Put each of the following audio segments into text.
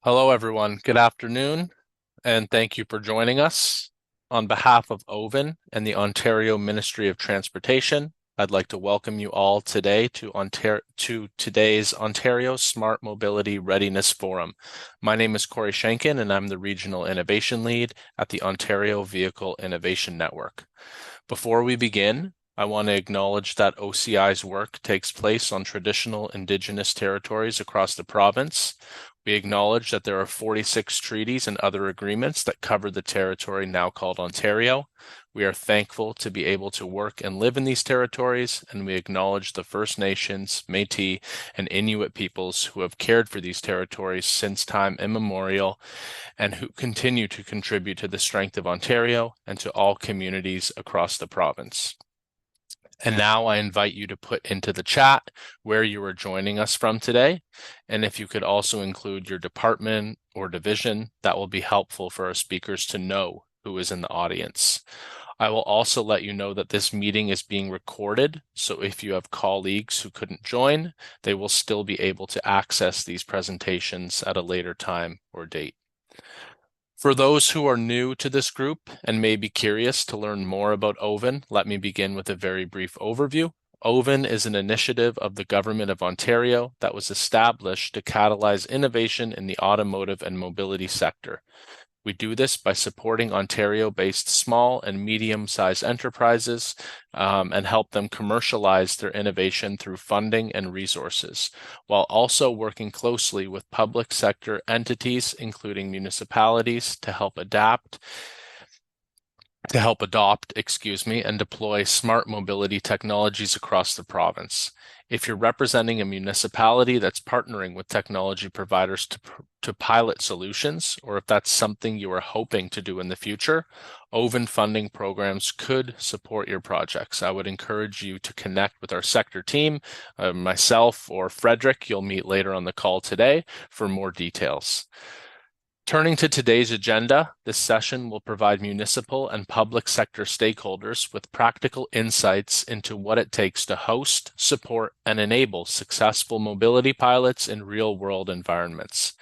Hello, everyone. Good afternoon, and thank you for joining us. On behalf of OVIN and the Ontario Ministry of Transportation, I'd like to welcome you all today to today's Ontario Smart Mobility Readiness Forum. My name is Corey Shankin, and I'm the Regional Innovation Lead at the Ontario Vehicle Innovation Network. Before we begin, I want to acknowledge that OCI's work takes place on traditional Indigenous territories across the province. We acknowledge that there are 46 treaties and other agreements that cover the territory now called Ontario. We are thankful to be able to work and live in these territories, and we acknowledge the First Nations, Métis, and Inuit peoples who have cared for these territories since time immemorial and who continue to contribute to the strength of Ontario and to all communities across the province. And now I invite you to put into the chat where you are joining us from today. And if you could also include your department or division, that will be helpful for our speakers to know who is in the audience. I will also let you know that this meeting is being recorded, so if you have colleagues who couldn't join, they will still be able to access these presentations at a later time or date. For those who are new to this group and may be curious to learn more about OVIN, let me begin with a very brief overview. OVIN is an initiative of the Government of Ontario that was established to catalyze innovation in the automotive and mobility sector. We do this by supporting Ontario-based small and medium-sized enterprises and help them commercialize their innovation through funding and resources, while also working closely with public sector entities, including municipalities, to help adopt, and deploy smart mobility technologies across the province. If you're representing a municipality that's partnering with technology providers to pilot solutions, or if that's something you are hoping to do in the future, OVIN funding programs could support your projects. I would encourage you to connect with our sector team, myself or Frederick, you'll meet later on the call today for more details. Turning to today's agenda, this session will provide municipal and public sector stakeholders with practical insights into what it takes to host, support, and enable successful mobility pilots in real-world environments.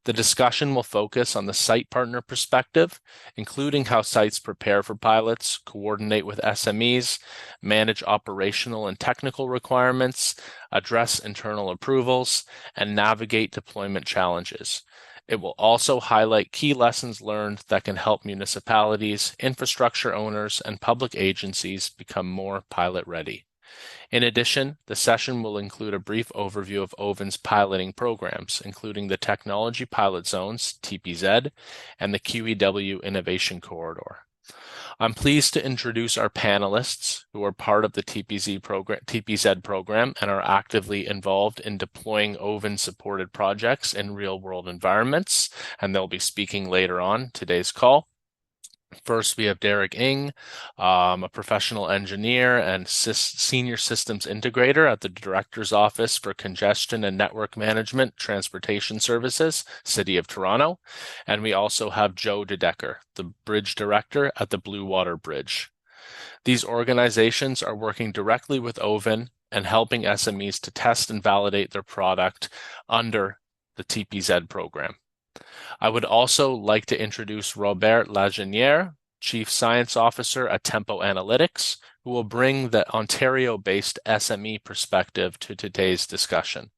The discussion will focus on the site partner perspective, including how sites prepare for pilots, coordinate with SMEs, manage operational and technical requirements, address internal approvals, and navigate deployment challenges. It will also highlight key lessons learned that can help municipalities, infrastructure owners, and public agencies become more pilot ready. In addition, the session will include a brief overview of OVIN's piloting programs, including the Technology Pilot Zones, TPZ, and the QEW Innovation Corridor. I'm pleased to introduce our panelists who are part of the TPZ program and are actively involved in deploying OVIN-supported projects in real-world environments, and they'll be speaking later on today's call. First, we have Derek Ng, a professional engineer and senior systems integrator at the Director's Office for Congestion and Network Management Transportation Services, City of Toronto. And we also have Joe DeDecker, the bridge director at the Blue Water Bridge. These organizations are working directly with OVIN and helping SMEs to test and validate their product under the TPZ program. I would also like to introduce Robert Lagenière, Chief Science Officer at Tempo Analytics, who will bring the Ontario-based SME perspective to today's discussion.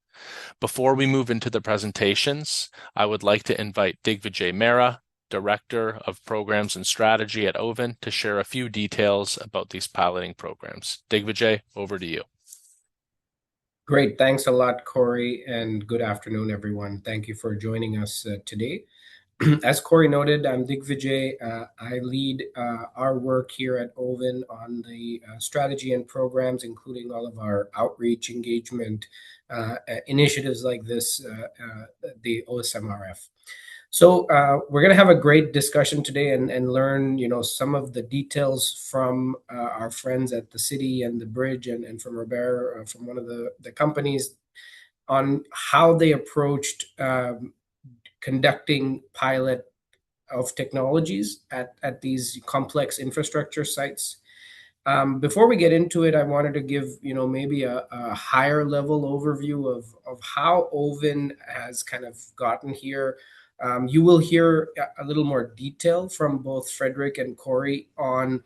Before we move into the presentations, I would like to invite Digvijay Mehra, Director of Programs and Strategy at OVIN, to share a few details about these piloting programs. Digvijay, over to you. Great. Thanks a lot, Corey, and good afternoon, everyone. Thank you for joining us today. As Corey noted, I'm Digvijay. I lead our work here at OVIN on the strategy and programs, including all of our outreach engagement initiatives like this, the OSMRF. So we're going to have a great discussion today and learn, some of the details from our friends at the city and the bridge and from Robert, from one of the companies, on how they approached conducting pilot of technologies at these complex infrastructure sites. Before we get into it, I wanted to give, maybe a higher level overview of how OVIN has kind of gotten here, You will hear a little more detail from both Frederick and Corey on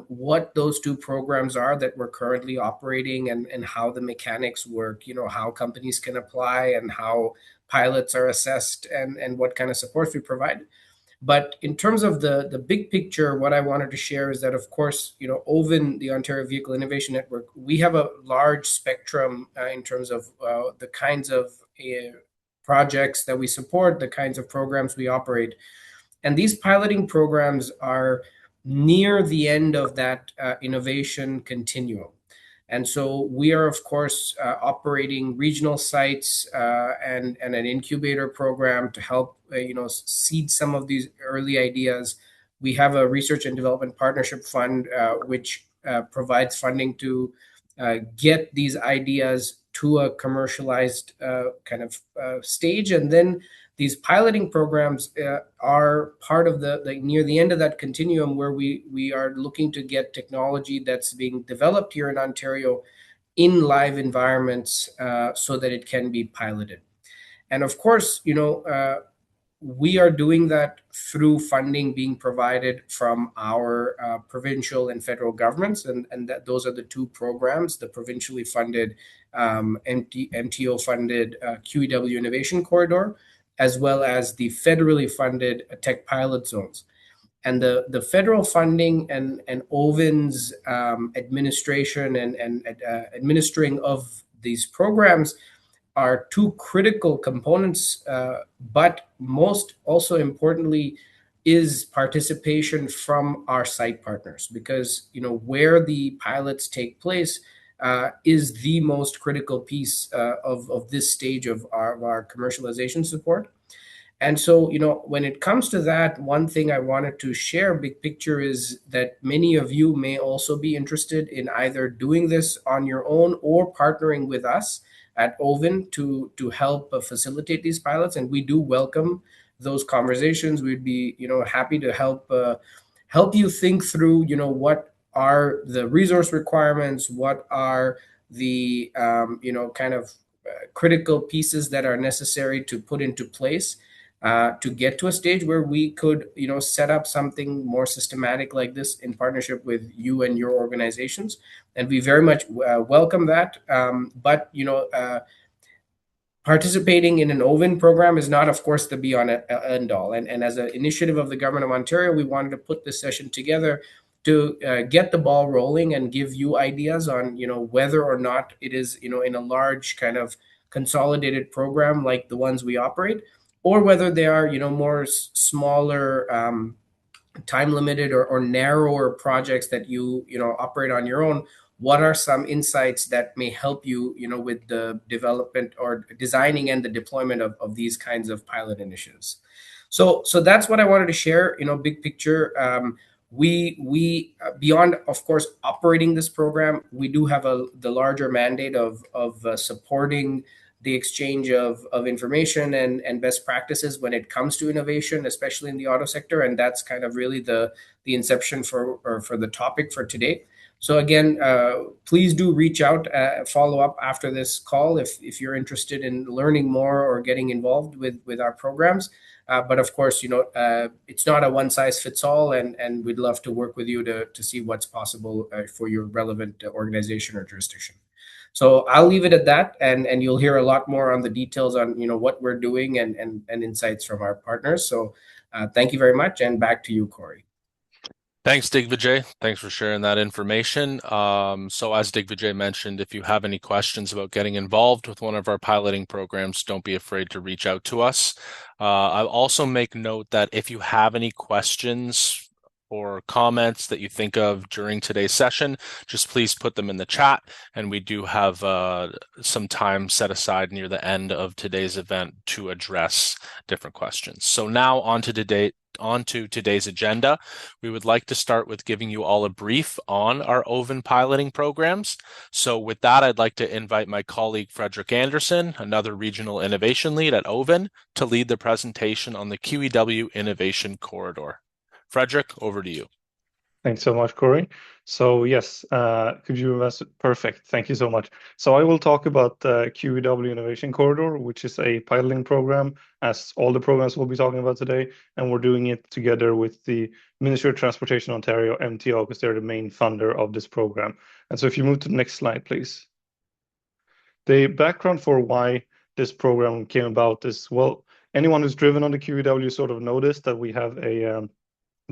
what those two programs are that we're currently operating, and how the mechanics work, how companies can apply and how pilots are assessed, and what kind of supports we provide. But in terms of the big picture, what I wanted to share is that, of course, OVIN, the Ontario Vehicle Innovation Network, we have a large spectrum in terms of the kinds of projects that we support, the kinds of programs we operate. And these piloting programs are near the end of that innovation continuum. And so we are, of course, operating regional sites and an incubator program to help, seed some of these early ideas. We have a research and development partnership fund, which provides funding to get these ideas to a commercialized kind of stage. And then these piloting programs are part of the near the end of that continuum, where we are looking to get technology that's being developed here in Ontario in live environments so that it can be piloted. And of course, we are doing that through funding being provided from our provincial and federal governments, and those are the two programs: the provincially funded MTO funded QEW Innovation Corridor, as well as the federally funded tech pilot zones. And the federal funding and OVIN's administration and administering of these programs are two critical components, but most also importantly is participation from our site partners, because where the pilots take place is the most critical piece of this stage of our commercialization support. And so, when it comes to that, one thing I wanted to share big picture is that many of you may also be interested in either doing this on your own or partnering with us at OVIN to help facilitate these pilots. And we do welcome those conversations. We'd be, happy to help you think through, what are the resource requirements, what are the, kind of critical pieces that are necessary to put into place to get to a stage where we could, set up something more systematic like this in partnership with you and your organizations. And we very much welcome that. But, participating in an OVIN program is not, of course, the be on end all. And as an initiative of the Government of Ontario, we wanted to put this session together to get the ball rolling and give you ideas on, whether or not it is, in a large kind of consolidated program like the ones we operate, or whether they are, more smaller, time limited or narrower projects that you operate on your own. What are some insights that may help you, with the development or designing and the deployment of these kinds of pilot initiatives? So that's what I wanted to share. Big picture. We beyond, of course, operating this program, we do have the larger mandate of supporting the exchange of information and best practices when it comes to innovation, especially in the auto sector. And that's kind of really the inception for the topic for today. So again, please do reach out, follow up after this call if you're interested in learning more or getting involved with our programs. But of course, it's not a one size fits all, and we'd love to work with you to see what's possible for your relevant organization or jurisdiction. So I'll leave it at that, and you'll hear a lot more on the details on what we're doing and insights from our partners. So thank you very much, and back to you, Corey. Thanks, Digvijay. Thanks for sharing that information. So as Digvijay mentioned, if you have any questions about getting involved with one of our piloting programs, don't be afraid to reach out to us. I'll also make note that if you have any questions or comments that you think of during today's session, just please put them in the chat. And we do have some time set aside near the end of today's event to address different questions. So now on to today's agenda. We would like to start with giving you all a brief on our OVIN piloting programs. So with that, I'd like to invite my colleague Frederick Anderson, another regional innovation lead at OVIN, to lead the presentation on the QEW Innovation Corridor. Frederick, over to you. Thanks so much, Corey. So yes, could you perfect. Thank you so much. So I will talk about the QEW Innovation Corridor, which is a piloting program, as all the programs we'll be talking about today, and we're doing it together with the Ministry of Transportation Ontario, MTO, because they're the main funder of this program. And so if you move to the next slide, please. The background for why this program came about is, well, anyone who's driven on the QEW sort of noticed that we have a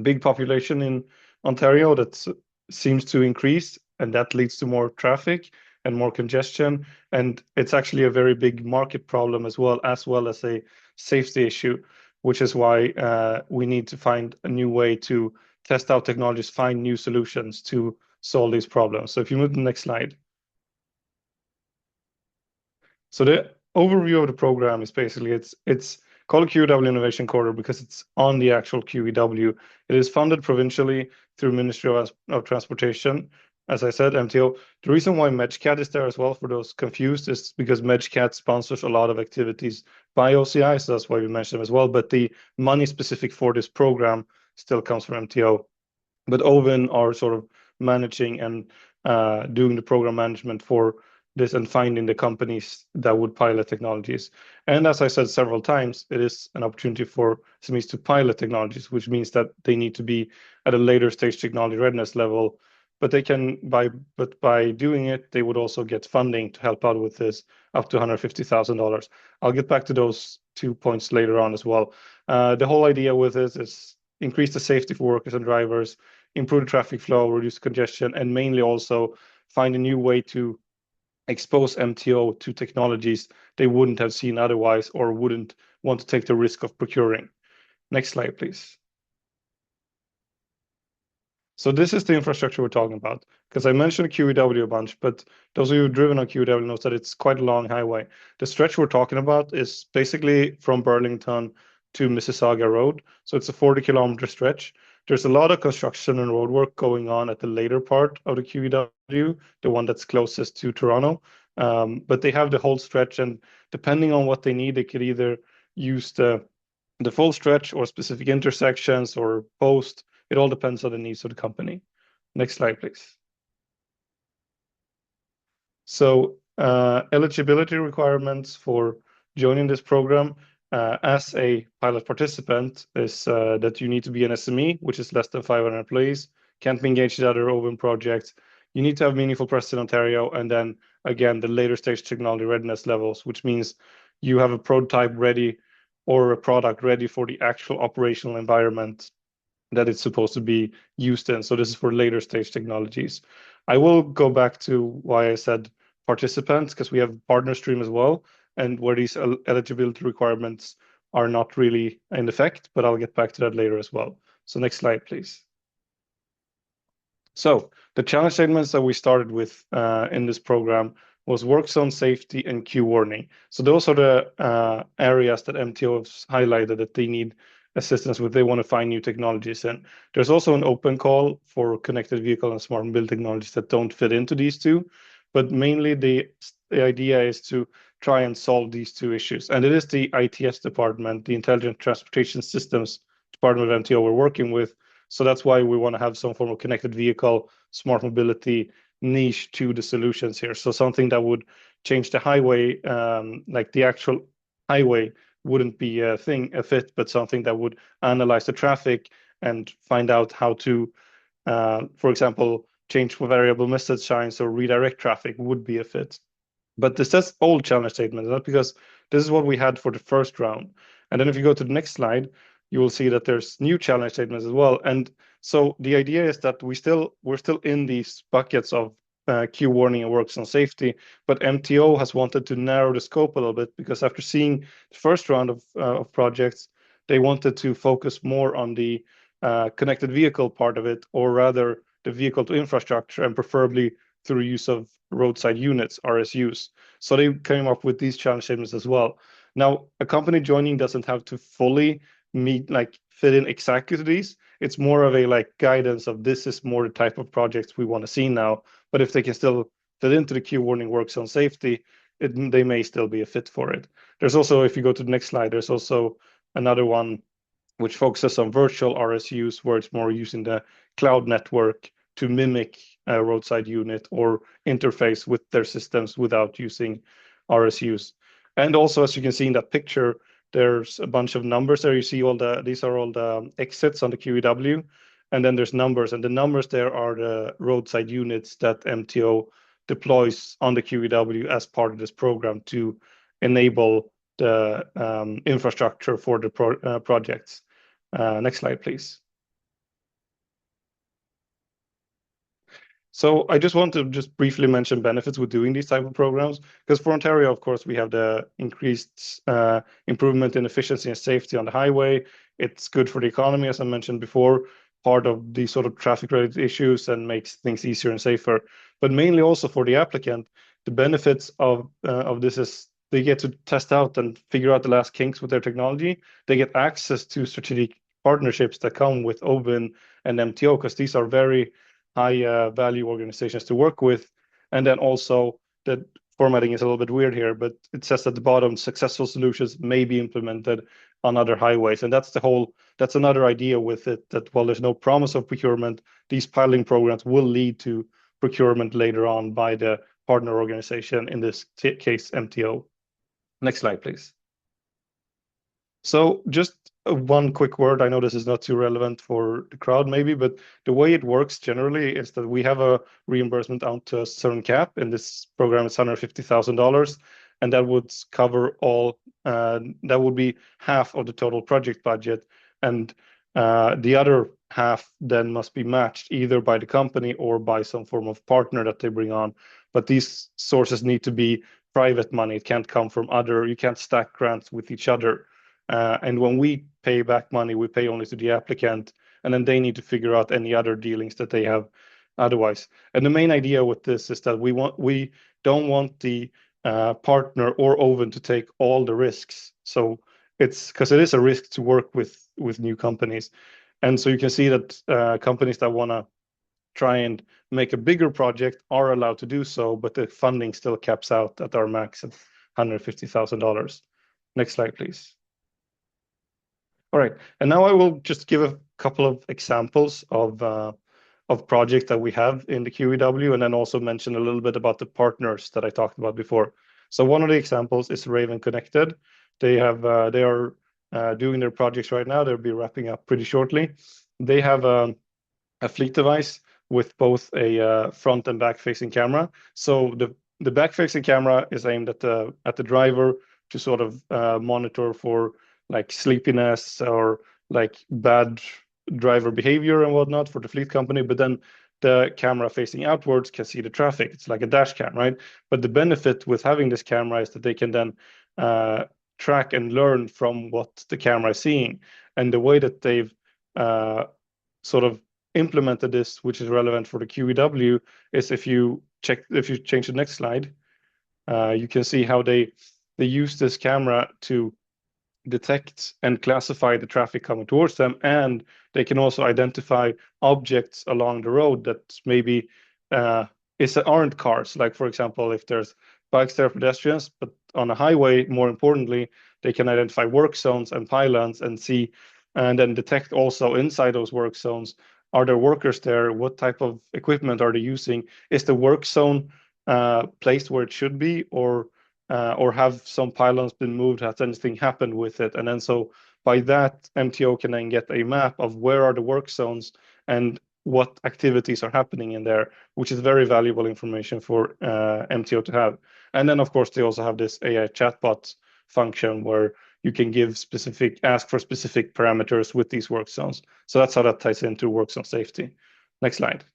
big population in Ontario that seems to increase, and that leads to more traffic and more congestion. And it's actually a very big market problem as well as a safety issue, which is why we need to find a new way to test out technologies, find new solutions to solve these problems. So if you move to the next slide. So the overview of the program is basically it's called QEW Innovation Corridor because it's on the actual QEW. It is funded provincially through Ministry of Transportation. As I said, MTO. The reason why MedCat is there as well, for those confused, is because MedCat sponsors a lot of activities by OCI, so that's why we mentioned them as well. But the money specific for this program still comes from MTO. But OVIN are sort of managing and doing the program management for this and finding the companies that would pilot technologies. And as I said several times, it is an opportunity for SMEs to pilot technologies, which means that they need to be at a later stage technology readiness level. But by doing it, they would also get funding to help out with this up to $150,000. I'll get back to those 2 points later on as well. The whole idea with this is increase the safety for workers and drivers, improve the traffic flow, reduce congestion, and mainly also find a new way to expose MTO to technologies they wouldn't have seen otherwise or wouldn't want to take the risk of procuring. Next slide, please. So this is the infrastructure we're talking about, because I mentioned QEW a bunch, but those of you who've driven on QEW knows that it's quite a long highway. The stretch we're talking about is basically from Burlington to Mississauga Road. So it's a 40-kilometer stretch. There's a lot of construction and roadwork going on at the later part of the QEW, the one that's closest to Toronto. But they have the whole stretch, and depending on what they need, they could either use the full stretch or specific intersections or post. It all depends on the needs of the company. Next slide, please. So eligibility requirements for joining this program as a pilot participant is that you need to be an SME, which is less than 500 employees, can't be engaged in other OVIN projects. You need to have meaningful presence in Ontario, and then again, the later stage technology readiness levels, which means you have a prototype ready or a product ready for the actual operational environment that it's supposed to be used in. So this is for later stage technologies. I will go back to why I said participants, because we have partner stream as well, and where these eligibility requirements are not really in effect, but I'll get back to that later as well. So next slide, please. So the challenge statements that we started with in this program was work zone safety and queue warning. So those are the areas that MTO has highlighted that they need assistance with. They want to find new technologies in. There's also an open call for connected vehicle and smart mobility technologies that don't fit into these two, but mainly the idea is to try and solve these two issues. And it is the ITS department, the Intelligent Transportation Systems department of MTO we're working with. So that's why we want to have some form of connected vehicle, smart mobility niche to the solutions here. So something that would change the highway, like the actual highway wouldn't be a fit, but something that would analyze the traffic and find out how to, for example, change for variable message signs or redirect traffic would be a fit. But this is old challenge statement, not because this is what we had for the first round. And then if you go to the next slide, you will see that there's new challenge statements as well. And so the idea is that we're still in these buckets of queue warning and works on safety, but MTO has wanted to narrow the scope a little bit because after seeing the first round of projects, they wanted to focus more on the connected vehicle part of it, or rather the vehicle to infrastructure, and preferably through use of roadside units, RSUs. So they came up with these challenge statements as well. Now, a company joining doesn't have to fully fit in exactly to these. It's more of a guidance of this is more the type of projects we want to see now. But if they can still fit into the queue warning works on safety, they may still be a fit for it. There's also, if you go to the next slide, there's also another one which focuses on virtual RSUs, where it's more using the cloud network to mimic a roadside unit or interface with their systems without using RSUs. And also, as you can see in that picture, there's a bunch of numbers there. You see these are all the exits on the QEW, and then there's numbers, and the numbers there are the roadside units that MTO deploys on the QEW as part of this program to enable the infrastructure for the projects. Next slide, please. So I just want to just briefly mention benefits with doing these type of programs, because for Ontario, of course, we have the increased improvement in efficiency and safety on the highway. It's good for the economy, as I mentioned before, part of the sort of traffic-related issues and makes things easier and safer. But mainly also for the applicant, the benefits of this is they get to test out and figure out the last kinks with their technology. They get access to strategic partnerships that come with OVIN and MTO, because these are very high value organizations to work with. And then also the formatting is a little bit weird here, but it says at the bottom, successful solutions may be implemented on other highways. And that's another idea with it, that while there's no promise of procurement, these piloting programs will lead to procurement later on by the partner organization, in this case, MTO. Next slide, please. So just one quick word. I know this is not too relevant for the crowd maybe, but the way it works generally is that we have a reimbursement out to a certain cap. In this program, it's $150,000, and that would cover all, that would be half of the total project budget. And the other half then must be matched either by the company or by some form of partner that they bring on. But these sources need to be private money. It can't come from you can't stack grants with each other. And when we pay back money, we pay only to the applicant, and then they need to figure out any other dealings that they have otherwise. And the main idea with this is that we don't want the partner or OVIN to take all the risks. So it's because it is a risk to work with new companies. And so you can see that companies that want to try and make a bigger project are allowed to do so, but the funding still caps out at our max of $150,000. Next slide, please. All right, and now I will just give a couple of examples of projects that we have in the QEW, and then also mention a little bit about the partners that I talked about before. So one of the examples is Raven Connected. They are doing their projects right now. They'll be wrapping up pretty shortly. They have a fleet device with both a front and back-facing camera. So the back-facing camera is aimed at the driver to sort of monitor for like sleepiness or like bad driver behavior and whatnot for the fleet company. But then the camera facing outwards can see the traffic. It's like a dash cam, right? But the benefit with having this camera is that they can then track and learn from what the camera is seeing. And the way that they've sort of implemented this, which is relevant for the QEW, is if you change the next slide, you can see how they use this camera to detect and classify the traffic coming towards them, and they can also identify objects along the road that maybe aren't cars. Like, for example, if there's bikes there, pedestrians, but on a highway, more importantly, they can identify work zones and pylons and see, and then detect also inside those work zones, are there workers there? What type of equipment are they using? Is the work zone placed where it should be, or have some pylons been moved? Has anything happened with it? And then so by that, MTO can then get a map of where are the work zones and what activities are happening in there, which is very valuable information for MTO to have. And then, of course, they also have this AI chatbot function where you can ask for specific parameters with these work zones. So that's how that ties into work zone safety. Next slide.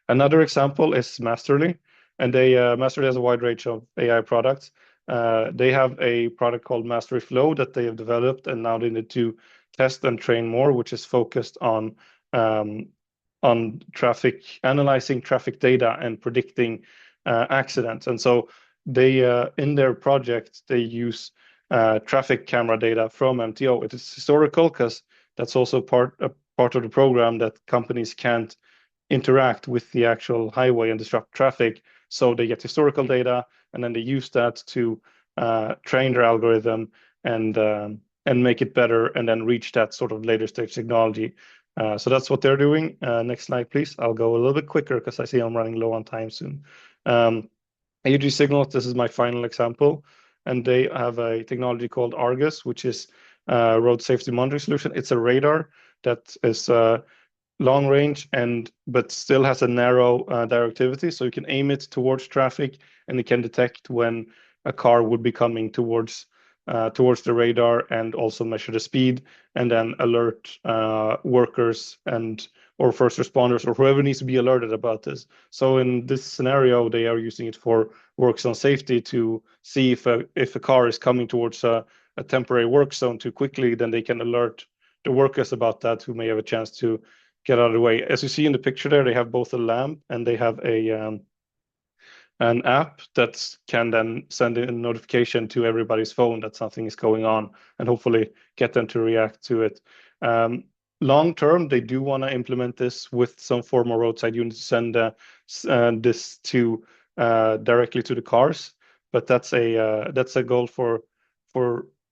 Another example is Masterly. And Masterly has a wide range of AI products. They have a product called Mastery Flow that they have developed, and now they need to test and train more, which is focused on analyzing traffic data and predicting accidents. And so they in their project they use traffic camera data from MTO. It is historical because that's also part of the program that companies can't interact with the actual highway and disrupt traffic. So they get historical data, and then they use that to train their algorithm and and make it better, and then reach that sort of later stage technology. So that's what they're doing. Next slide, please. I'll go a little bit quicker because I see I'm running low on time soon. AUG Signals, this is my final example, and they have a technology called Argus, which is a road safety monitoring solution. It's a radar that is long range but still has a narrow directivity, so you can aim it towards traffic, and it can detect when a car would be coming towards the radar, and also measure the speed, and then alert workers or first responders or whoever needs to be alerted about this. So in this scenario, they are using it for work zone safety to see if a car is coming towards a temporary work zone too quickly, then they can alert the workers about that who may have a chance to get out of the way. As you see in the picture there, they have both a lamp and they have an app that can then send a notification to everybody's phone that something is going on, and hopefully get them to react to it. Long term, they do want to implement this with some form of roadside unit to send this to directly to the cars, but that's a goal for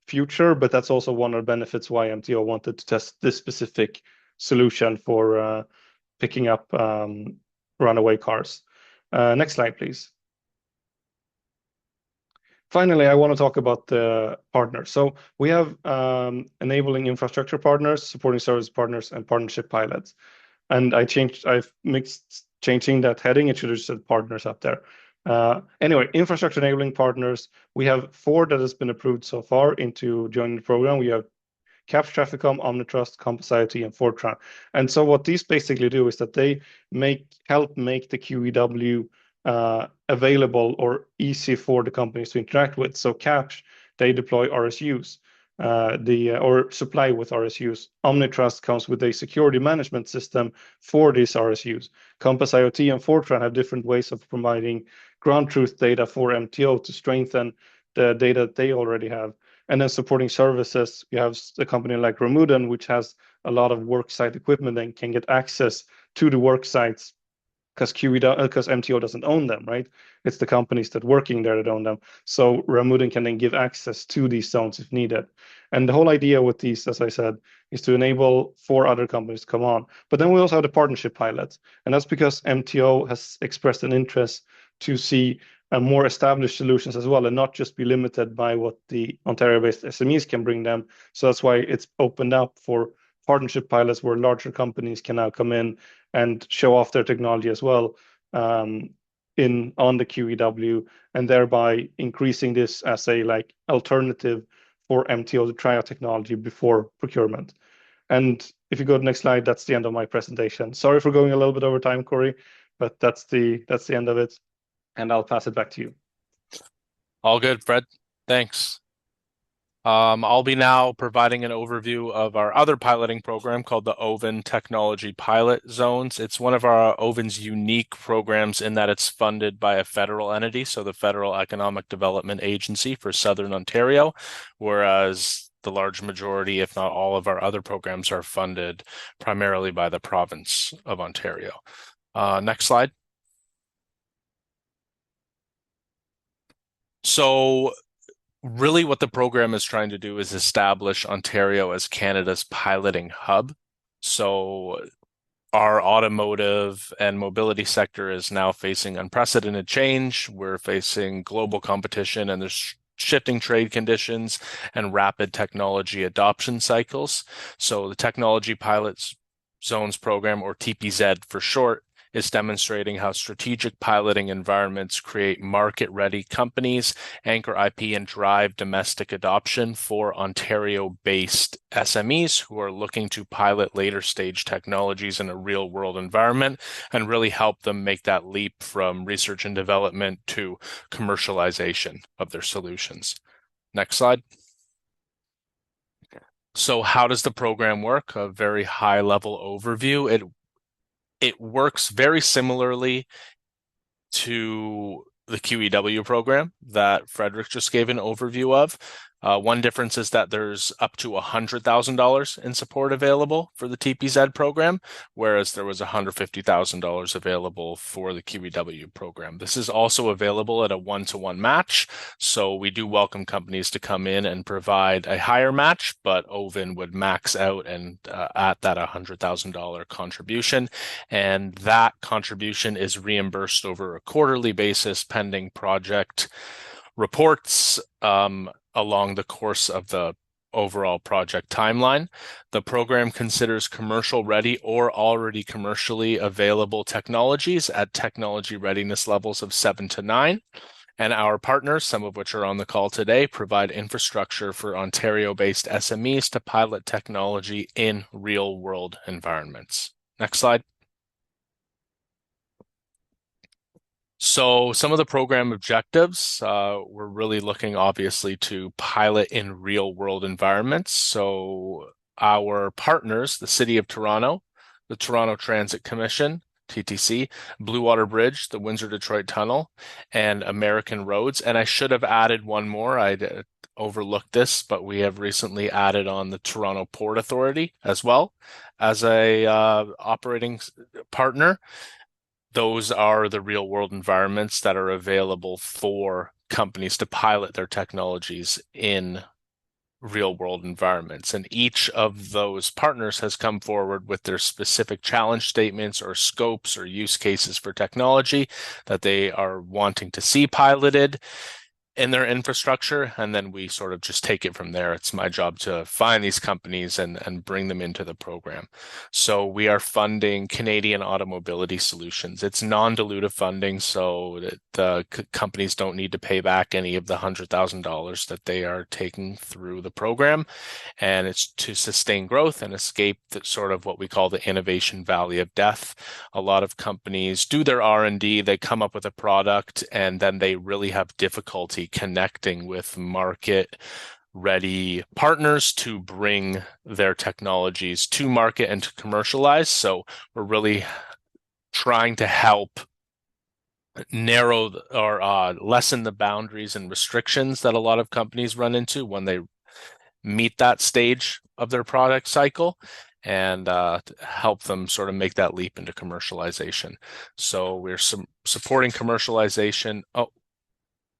future. But that's also one of the benefits why MTO wanted to test this specific solution for picking up runaway cars. Next slide, please. Finally, I want to talk about the partners. So we have enabling infrastructure partners, supporting service partners, and partnership pilots. And I've mixed changing that heading. It should have said partners up there. Anyway, infrastructure enabling partners, we have 4 that has been approved so far into joining the program. We have Caps Trafficom, Omnitrust, Compass IoT, and Fortran. And so what these basically do is that they help make the QEW available or easy for the companies to interact with. So Caps, they deploy RSUs, or supply with RSUs. Omnitrust comes with a security management system for these RSUs. Compass IoT and Fortran have different ways of providing ground truth data for MTO to strengthen the data that they already have. And then supporting services, you have a company like Ramuden, which has a lot of worksite equipment and can get access to the work sites because MTO doesn't own them, right? It's the companies that working there that own them. So Ramuden can then give access to these zones if needed. And the whole idea with these, as I said, is to enable 4 other companies to come on. But then we also have the partnership pilots, and that's because MTO has expressed an interest to see more established solutions as well, and not just be limited by what the Ontario-based SMEs can bring them. So that's why it's opened up for partnership pilots where larger companies can now come in and show off their technology as well on the QEW, and thereby increasing this as a alternative for MTO to try out technology before procurement. And if you go to the next slide, that's the end of my presentation. Sorry for going a little bit over time, Corey, but that's the end of it. And I'll pass it back to you. All good, Fred. Thanks. I'll be now providing an overview of our other piloting program called the OVIN Technology Pilot Zones. It's one of our OVIN's unique programs in that it's funded by a federal entity, so the Federal Economic Development Agency for Southern Ontario, whereas the large majority, if not all of our other programs, are funded primarily by the province of Ontario. Next slide. So really what the program is trying to do is establish Ontario as Canada's piloting hub. So our automotive and mobility sector is now facing unprecedented change. We're facing global competition, and there's shifting trade conditions and rapid technology adoption cycles. So the Technology Pilot Zones program, or TPZ for short, is demonstrating how strategic piloting environments create market-ready companies, anchor IP, and drive domestic adoption for Ontario-based SMEs who are looking to pilot later-stage technologies in a real-world environment and really help them make that leap from research and development to commercialization of their solutions. Next slide. So how does the program work? A very high-level overview. It works very similarly to the QEW program that Frederick just gave an overview of. One difference is that there's up to $100,000 in support available for the TPZ program, whereas there was $150,000 available for the QEW program. This is also available at a one-to-one match, so we do welcome companies to come in and provide a higher match, but OVIN would max out and at that $100,000 contribution, and that contribution is reimbursed over a quarterly basis pending project reports along the course of the overall project timeline. The program considers commercial ready or already commercially available technologies at technology readiness levels of 7 to 9. And our partners, some of which are on the call today, provide infrastructure for Ontario-based SMEs to pilot technology in real-world environments. Next slide. So some of the program objectives, we're really looking obviously to pilot in real world environments. So our partners, the City of Toronto, the Toronto Transit Commission, TTC, Blue Water Bridge, the Windsor-Detroit Tunnel, and American Roads. And I should have added one more. I'd overlooked this, but we have recently added on the Toronto Port Authority as well as a operating partner. Those are the real world environments that are available for companies to pilot their technologies in real world environments. And each of those partners has come forward with their specific challenge statements or scopes or use cases for technology that they are wanting to see piloted in their infrastructure, and then we sort of just take it from there. It's my job to find these companies and bring them into the program. So we are funding Canadian Automobility Solutions. It's non-dilutive funding, so that the companies don't need to pay back any of the $100,000 that they are taking through the program. And it's to sustain growth and escape the sort of what we call the innovation valley of death. A lot of companies do their R&D, they come up with a product, and then they really have difficulty connecting with market ready partners to bring their technologies to market and to commercialize. So we're really trying to help narrow or lessen the boundaries and restrictions that a lot of companies run into when they meet that stage of their product cycle, and help them sort of make that leap into commercialization. So we're supporting commercialization. Oh,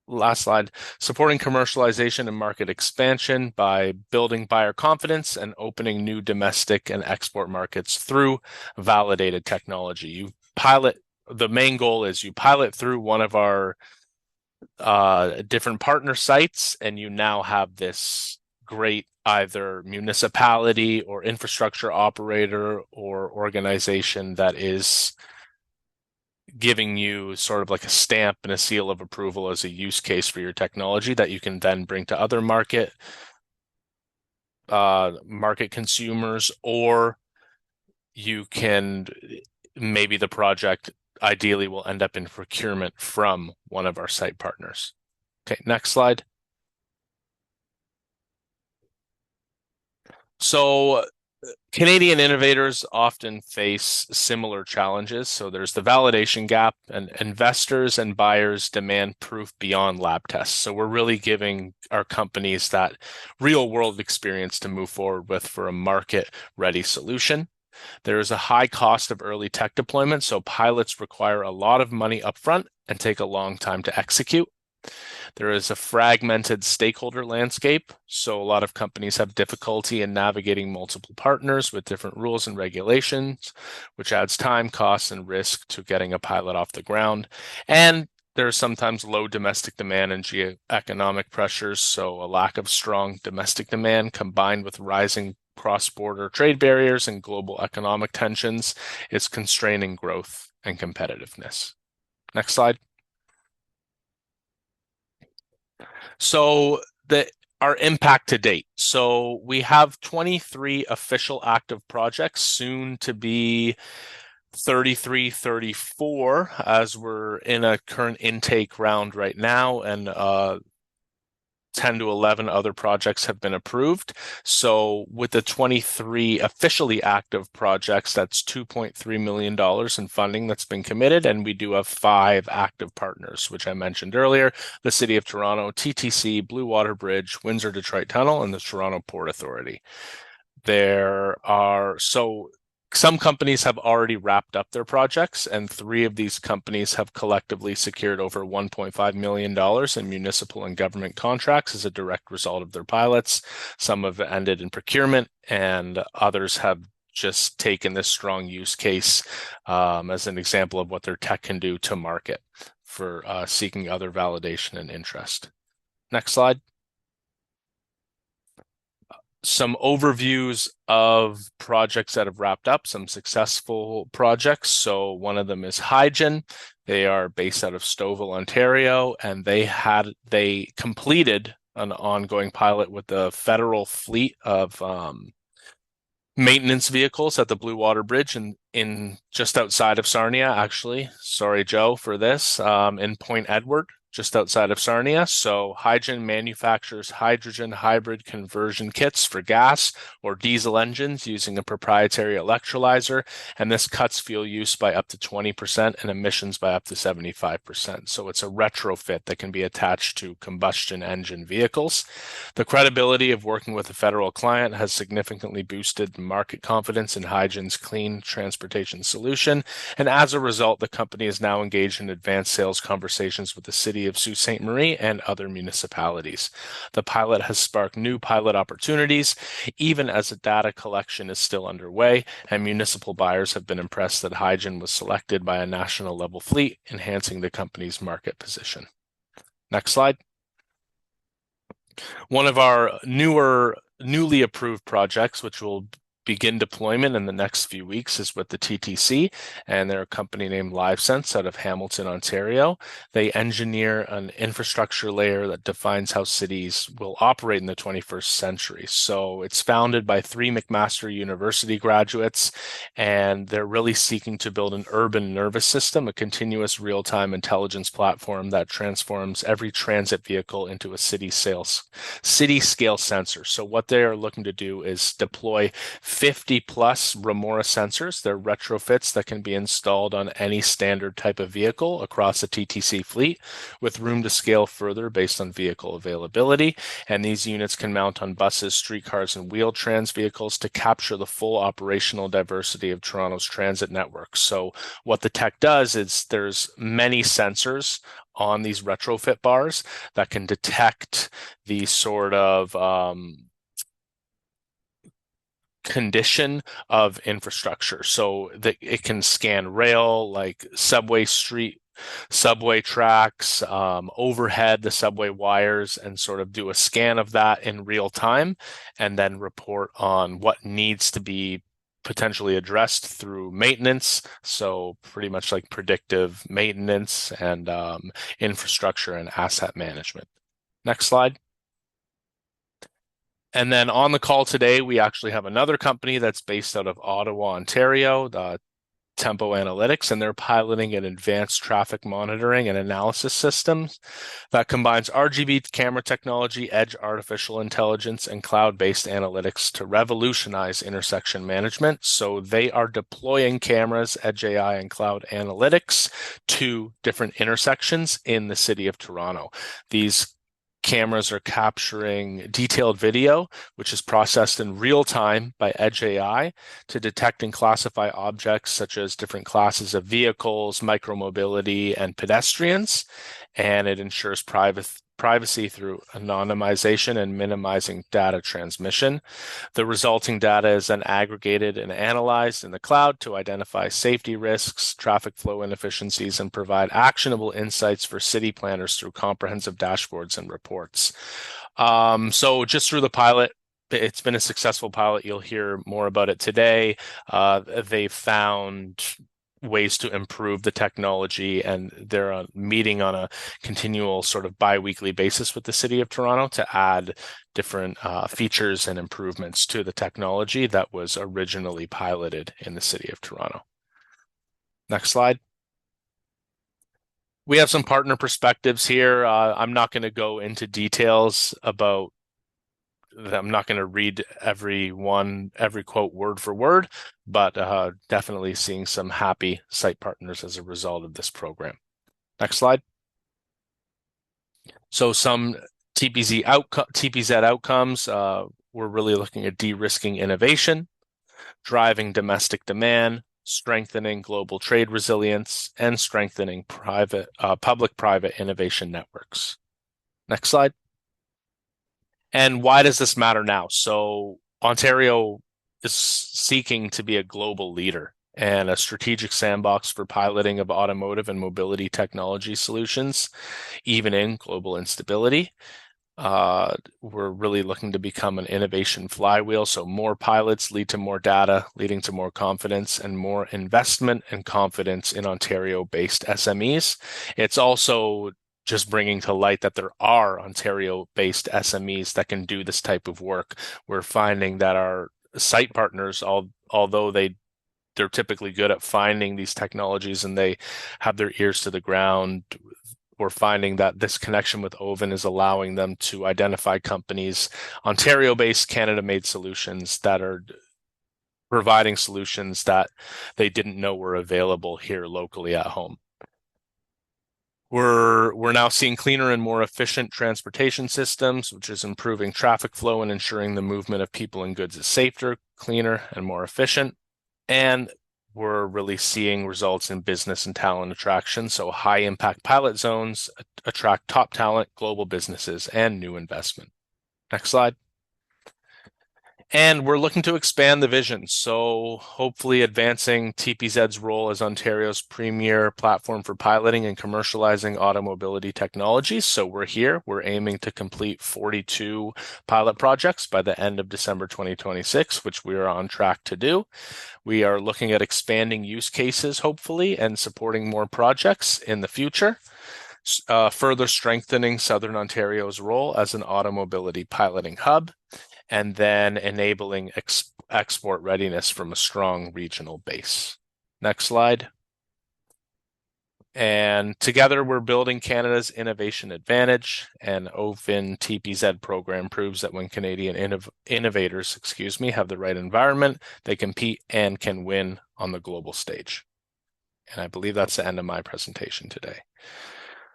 last slide. Supporting commercialization and market expansion by building buyer confidence and opening new domestic and export markets through validated technology. The main goal is you pilot through one of our different partner sites, and you now have this great either municipality or infrastructure operator or organization that is giving you sort of like a stamp and a seal of approval as a use case for your technology that you can then bring to other market consumers, or you can maybe the project ideally will end up in procurement from one of our site partners. Okay, next slide. So Canadian innovators often face similar challenges. So there's the validation gap, and investors and buyers demand proof beyond lab tests. So we're really giving our companies that real world experience to move forward with for a market ready solution. There is a high cost of early tech deployment. So pilots require a lot of money upfront and take a long time to execute. There is a fragmented stakeholder landscape, so a lot of companies have difficulty in navigating multiple partners with different rules and regulations, which adds time, costs, and risk to getting a pilot off the ground. And there's sometimes low domestic demand and geoeconomic pressures, so a lack of strong domestic demand combined with rising cross-border trade barriers and global economic tensions is constraining growth and competitiveness. Next slide. So our impact to date. So we have 23 official active projects, soon to be 33, 34, as we're in a current intake round right now. And 10 to 11 other projects have been approved. So with the 23 officially active projects, that's $2.3 million in funding that's been committed. And we do have 5 active partners, which I mentioned earlier: the City of Toronto, TTC, Blue Water Bridge, Windsor Detroit Tunnel, and the Toronto Port Authority. Some companies have already wrapped up their projects, and 3 of these companies have collectively secured over $1.5 million in municipal and government contracts as a direct result of their pilots. Some have ended in procurement, and others have just taken this strong use case as an example of what their tech can do to market for seeking other validation and interest. Next slide. Some overviews of projects that have wrapped up, some successful projects. So one of them is Hygen. They are based out of Stouffville, Ontario, and they completed an ongoing pilot with the federal fleet of maintenance vehicles at the Blue Water Bridge in just outside of Sarnia, actually. Sorry, Joe, for this. In Point Edward, just outside of Sarnia. So Hygen manufactures hydrogen hybrid conversion kits for gas or diesel engines using a proprietary electrolyzer, and this cuts fuel use by up to 20% and emissions by up to 75%. So it's a retrofit that can be attached to combustion engine vehicles. The credibility of working with a federal client has significantly boosted market confidence in Hygen's clean transportation solution, and as a result, the company is now engaged in advanced sales conversations with the City of Sault Ste. Marie and other municipalities. The pilot has sparked new pilot opportunities, even as the data collection is still underway, and municipal buyers have been impressed that Hygen was selected by a national level fleet, enhancing the company's market position. Next slide. One of our newly approved projects, which will begin deployment in the next few weeks, is with the TTC, and they're a company named LiveSense out of Hamilton, Ontario. They engineer an infrastructure layer that defines how cities will operate in the 21st century. So it's founded by 3 McMaster University graduates, and they're really seeking to build an urban nervous system, a continuous real-time intelligence platform that transforms every transit vehicle into a city-scale sensor. So what they are looking to do is deploy 50 plus Remora sensors. They're retrofits that can be installed on any standard type of vehicle across a TTC fleet, with room to scale further based on vehicle availability. And these units can mount on buses, streetcars, and wheel-trans vehicles to capture the full operational diversity of Toronto's transit network. So what the tech does is there's many sensors on these retrofit bars that can detect the sort of condition of infrastructure. So that it can scan rail, like subway tracks, overhead, the subway wires, and sort of do a scan of that in real time, and then report on what needs to be potentially addressed through maintenance. So pretty much like predictive maintenance and infrastructure and asset management. Next slide. And then on the call today, we actually have another company that's based out of Ottawa, Ontario, the Tempo Analytics, and they're piloting an advanced traffic monitoring and analysis system that combines RGB camera technology, edge artificial intelligence, and cloud-based analytics to revolutionize intersection management. So they are deploying cameras, edge AI, and cloud analytics to different intersections in the city of Toronto. These cameras are capturing detailed video, which is processed in real time by Edge AI to detect and classify objects such as different classes of vehicles, micromobility, and pedestrians. And it ensures privacy through anonymization and minimizing data transmission. The resulting data is then aggregated and analyzed in the cloud to identify safety risks, traffic flow inefficiencies, and provide actionable insights for city planners through comprehensive dashboards and reports. So just through the pilot, it's been a successful pilot. You'll hear more about it today. They've found ways to improve the technology, and they're meeting on a continual sort of bi-weekly basis with the City of Toronto to add different features and improvements to the technology that was originally piloted in the City of Toronto. Next slide. We have some partner perspectives here. I'm not going to go into details about I'm not going to read every quote word for word, but definitely seeing some happy site partners as a result of this program. Next slide. So some TPZ outcomes, we're really looking at de-risking innovation, driving domestic demand, strengthening global trade resilience, and strengthening public-private innovation networks. Next slide. And why does this matter now? So Ontario is seeking to be a global leader and a strategic sandbox for piloting of automotive and mobility technology solutions, even in global instability. We're really looking to become an innovation flywheel. So more pilots lead to more data, leading to more confidence and more investment and confidence in Ontario-based SMEs. It's also just bringing to light that there are Ontario-based SMEs that can do this type of work. We're finding that our site partners, although they're typically good at finding these technologies and they have their ears to the ground, we're finding that this connection with OVIN is allowing them to identify companies, Ontario-based, Canada-made solutions that are providing solutions that they didn't know were available here locally at home. We're now seeing cleaner and more efficient transportation systems, which is improving traffic flow and ensuring the movement of people and goods is safer, cleaner, and more efficient. And we're really seeing results in business and talent attraction. So high impact pilot zones attract top talent, global businesses, and new investment. Next slide. And we're looking to expand the vision. So hopefully advancing TPZ's role as Ontario's premier platform for piloting and commercializing automobility technologies. So we're aiming to complete 42 pilot projects by the end of December 2026, which we are on track to do. We are looking at expanding use cases, hopefully, and supporting more projects in the future, further strengthening Southern Ontario's role as an automobility piloting hub, and then enabling export readiness from a strong regional base. Next slide. And together we're building Canada's innovation advantage, and OVIN TPZ program proves that when Canadian innovators, have the right environment, they compete and can win on the global stage. And I believe that's the end of my presentation today.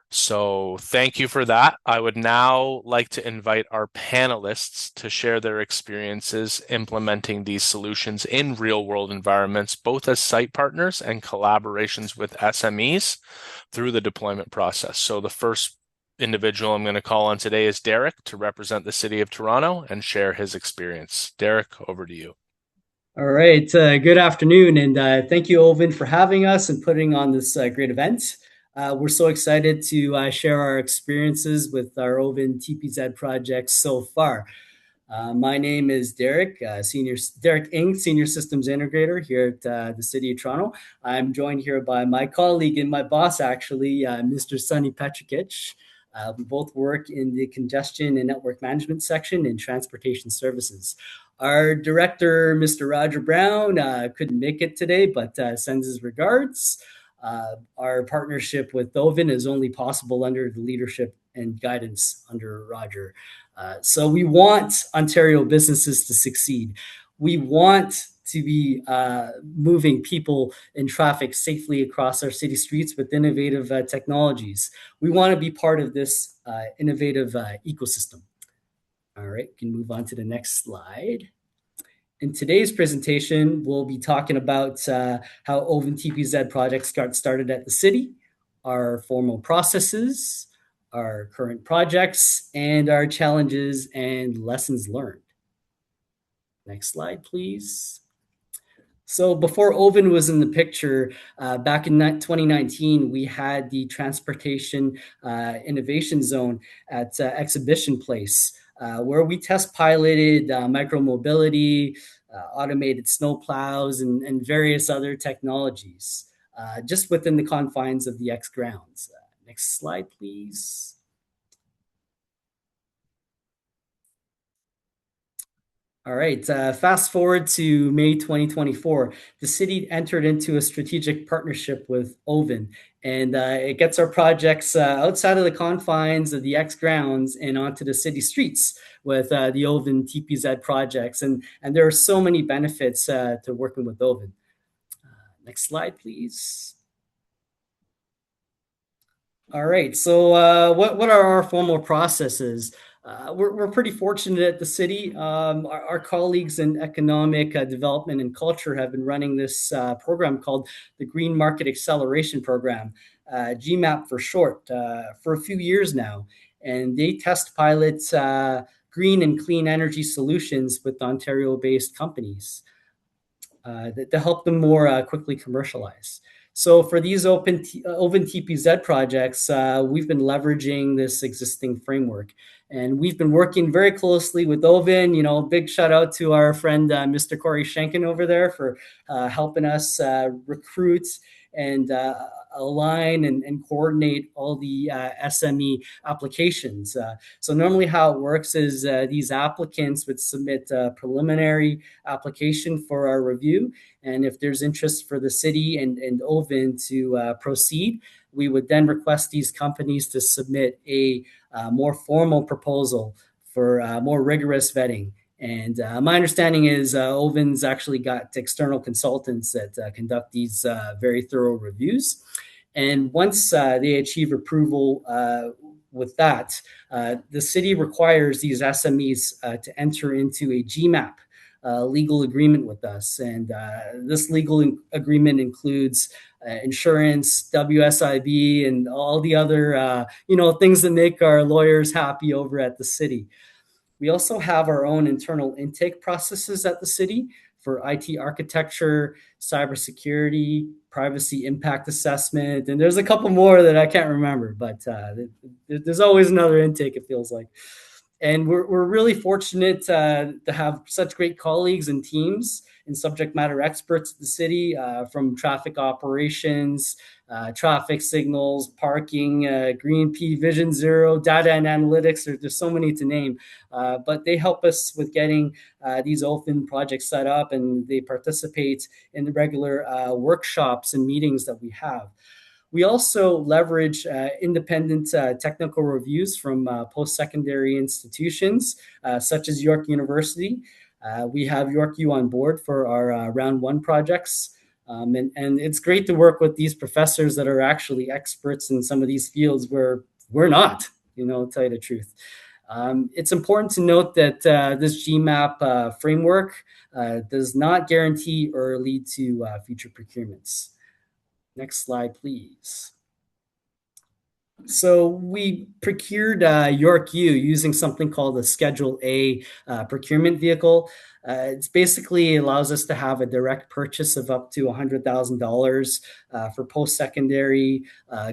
So thank you for that. I would now like to invite our panelists to share their experiences implementing these solutions in real-world environments, both as site partners and collaborations with SMEs through the deployment process. So the first individual I'm going to call on today is Derek to represent the City of Toronto and share his experience. Derek, over to you. All right. Good afternoon, and thank you, OVIN, for having us and putting on this great event. We're so excited to share our experiences with our OVIN TPZ projects so far. My name is Derek, Derek Ng, Senior Systems Integrator here at the City of Toronto. I'm joined here by my colleague and my boss, actually, Mr. Sunny Petrikic. We both work in the congestion and network management section in transportation services. Our director, Mr. Roger Brown, couldn't make it today, but sends his regards. Our partnership with OVIN is only possible under the leadership and guidance under Roger. So we want Ontario businesses to succeed. We want to be moving people and traffic safely across our city streets with innovative technologies. We want to be part of this innovative ecosystem. All right, we can move on to the next slide. In today's presentation, we'll be talking about how OVIN TPZ projects started at the city, our formal processes, our current projects, and our challenges and lessons learned. Next slide, please. So before OVIN was in the picture, back in 2019, we had the Transportation Innovation Zone at Exhibition Place, where we test piloted micromobility, automated snow plows, and various other technologies, just within the confines of the X grounds. Next slide, please. All right, fast forward to May 2024. The city entered into a strategic partnership with OVIN, and it gets our projects outside of the confines of the X grounds and onto the city streets with the OVIN TPZ projects. And there are so many benefits to working with OVIN. Next slide, please. All right, so what are our formal processes? We're pretty fortunate at the city. Our colleagues in economic development and culture have been running this program called the Green Market Acceleration Program, GMAP for short, for a few years now. And they test pilot green and clean energy solutions with Ontario-based companies to help them more quickly commercialize. So for these OVIN TPZ projects, we've been leveraging this existing framework. And we've been working very closely with OVIN. You know, big shout out to our friend, Mr. Corey Schenken over there for helping us recruit and align and coordinate all the SME applications. So normally how it works is these applicants would submit a preliminary application for our review. And if there's interest for the city and OVIN to proceed, we would then request these companies to submit a more formal proposal for more rigorous vetting. And my understanding is OVIN's actually got external consultants that conduct these very thorough reviews. And once they achieve approval with that, the city requires these SMEs to enter into a GMAP legal agreement with us. And this legal agreement includes insurance, WSIB, and all the other things that make our lawyers happy over at the city. We also have our own internal intake processes at the city for IT architecture, cybersecurity, privacy impact assessment, and there's a couple more that I can't remember, but there's always another intake, it feels like. And we're really fortunate to have such great colleagues and teams and subject matter experts at the city, from traffic operations, traffic signals, parking, Green P, Vision Zero, data and analytics. There's so many to name, but they help us with getting these OVIN projects set up, and they participate in the regular workshops and meetings that we have. We also leverage independent technical reviews from post-secondary institutions, such as York University. We have York U on board for our round one projects. And it's great to work with these professors that are actually experts in some of these fields where we're not, to tell you the truth. It's important to note that this GMAP framework does not guarantee or lead to future procurements. Next slide, please. So we procured York U using something called a Schedule A procurement vehicle. It basically allows us to have a direct purchase of up to $100,000 for post-secondary,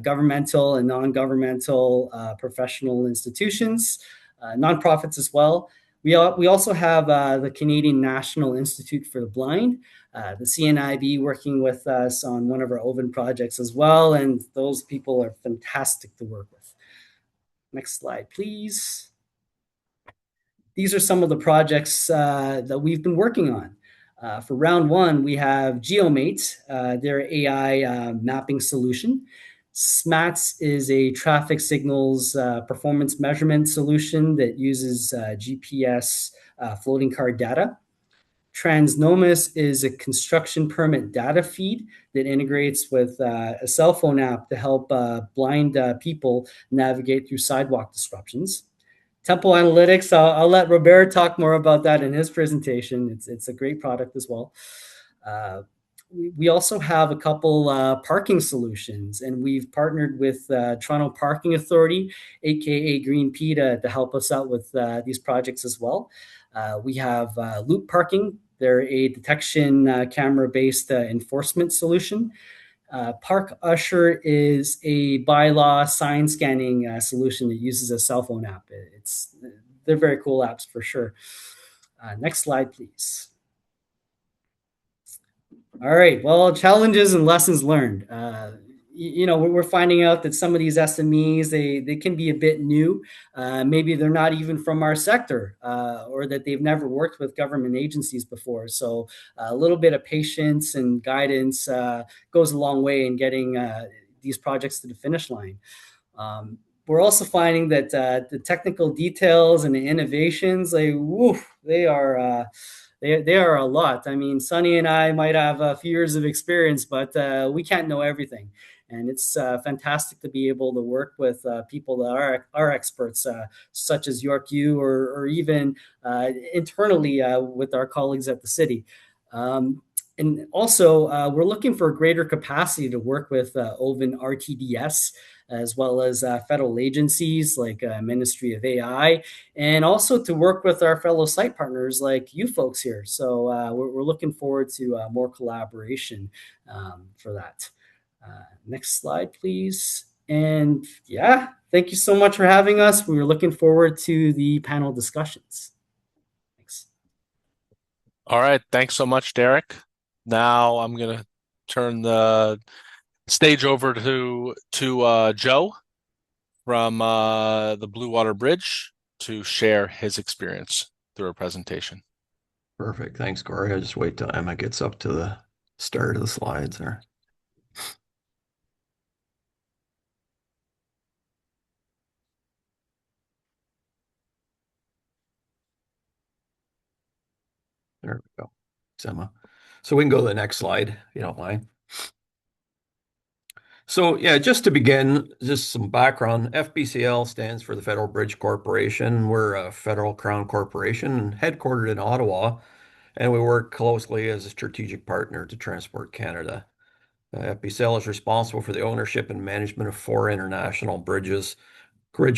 governmental and non-governmental professional institutions, nonprofits as well. We also have the Canadian National Institute for the Blind, the CNIB working with us on one of our OVIN projects as well, and those people are fantastic to work with. Next slide, please. These are some of the projects that we've been working on. For round one, we have GeoMate, their AI mapping solution. SMATS is a traffic signals performance measurement solution that uses GPS floating car data. Transnomus is a construction permit data feed that integrates with a cell phone app to help blind people navigate through sidewalk disruptions. Tempo Analytics, I'll let Robert talk more about that in his presentation. It's a great product as well. We also have a couple parking solutions, and we've partnered with Toronto Parking Authority, aka Green P, to help us out with these projects as well. We have Loop Parking. They're a detection camera-based enforcement solution. Park Usher is a bylaw sign scanning solution that uses a cell phone app. They're very cool apps for sure. Next slide, please. All right, well, challenges and lessons learned. we're finding out that some of these SMEs, they can be a bit new. Maybe they're not even from our sector, or that they've never worked with government agencies before. So a little bit of patience and guidance goes a long way in getting these projects to the finish line. We're also finding that the technical details and the innovations, they are they are a lot. I mean, Sunny and I might have a few years of experience, but we can't know everything. And it's fantastic to be able to work with people that are experts, such as York U, or even internally with our colleagues at the city. And also, we're looking for greater capacity to work with OVIN RTDS, as well as federal agencies like Ministry of AI, and also to work with our fellow site partners like you folks here. So we're looking forward to more collaboration for that. Next slide, please. And yeah, thank you so much for having us. We were looking forward to the panel discussions. Thanks. All right. Thanks so much, Derek. Now I'm going to turn the stage over to Joe from the Blue Water Bridge to share his experience through a presentation. Perfect. Thanks, Corey. I'll just wait till Emma gets up to the start of the slides there. There we go. Thanks, Emma. So we can go to the next slide, if you don't mind. So yeah, just to begin, just some background. FBCL stands for the Federal Bridge Corporation. We're a federal crown corporation headquartered in Ottawa, and we work closely as a strategic partner to Transport Canada. FBCL is responsible for the ownership and management of 4 international bridge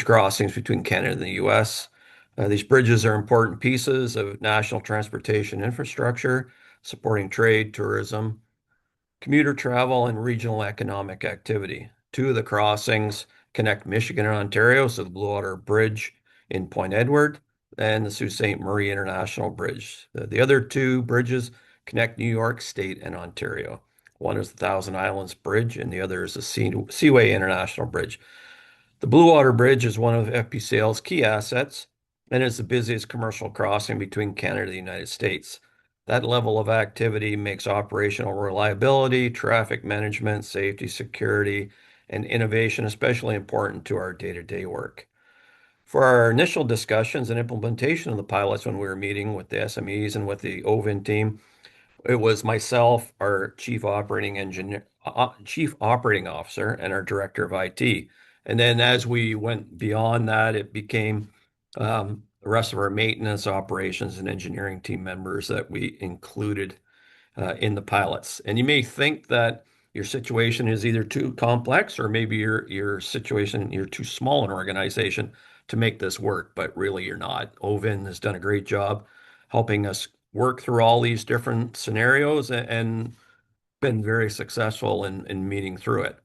crossings between Canada and the US. These bridges are important pieces of national transportation infrastructure, supporting trade, tourism, commuter travel, and regional economic activity. 2 of the crossings connect Michigan and Ontario, so the Blue Water Bridge in Point Edward and the Sault Ste. Marie International Bridge. The other 2 bridges connect New York State and Ontario. One is the Thousand Islands Bridge, and the other is the Seaway International Bridge. The Blue Water Bridge is one of FPCL's key assets and is the busiest commercial crossing between Canada and the United States. That level of activity makes operational reliability, traffic management, safety, security, and innovation especially important to our day-to-day work. For our initial discussions and implementation of the pilots when we were meeting with the SMEs and with the OVIN team, it was myself, our chief operating officer, and our director of IT. And then as we went beyond that, it became the rest of our maintenance, operations, and engineering team members that we included in the pilots. And you may think that your situation is either too complex or maybe your situation, you're too small an organization to make this work, but really you're not. OVIN has done a great job helping us work through all these different scenarios and been very successful in meeting through it.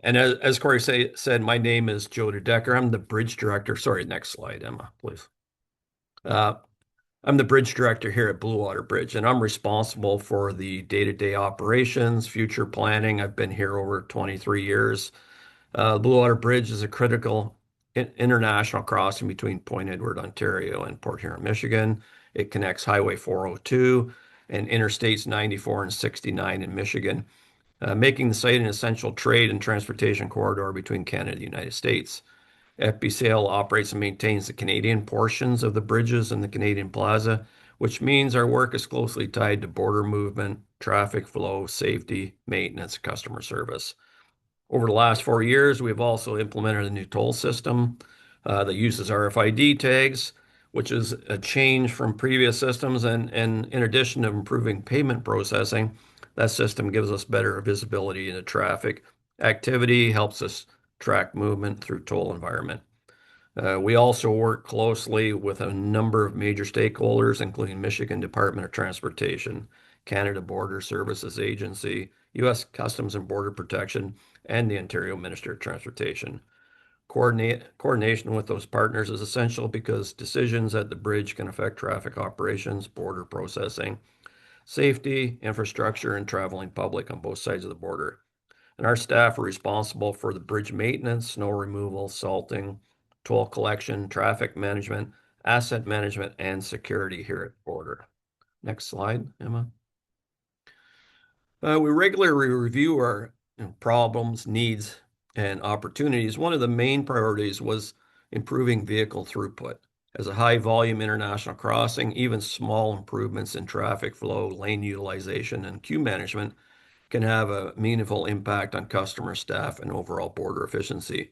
And as Corey said, my name is Joe DeDecker. I'm the bridge director. Sorry, next slide, Emma, please. I'm the bridge director here at Blue Water Bridge, and I'm responsible for the day-to-day operations, future planning. I've been here over 23 years. Blue Water Bridge is a critical international crossing between Point Edward, Ontario, and Port Huron, Michigan. It connects Highway 402 and Interstates 94 and 69 in Michigan, making the site an essential trade and transportation corridor between Canada and the United States. FBCL operates and maintains the Canadian portions of the bridges and the Canadian Plaza, which means our work is closely tied to border movement, traffic flow, safety, maintenance, customer service. Over the last 4 years, we've also implemented a new toll system that uses RFID tags, which is a change from previous systems. And in addition to improving payment processing, that system gives us better visibility into traffic activity, helps us track movement through toll environment. We also work closely with a number of major stakeholders, including Michigan Department of Transportation, Canada Border Services Agency, U.S. Customs and Border Protection, and the Ontario Minister of Transportation. Coordination with those partners is essential because decisions at the bridge can affect traffic operations, border processing, safety, infrastructure, and traveling public on both sides of the border. And our staff are responsible for the bridge maintenance, snow removal, salting, toll collection, traffic management, asset management, and security here at Border. Next slide, Emma. We regularly review our problems, needs, and opportunities. One of the main priorities was improving vehicle throughput. As a high volume international crossing, even small improvements in traffic flow, lane utilization, and queue management can have a meaningful impact on customer, staff, and overall border efficiency.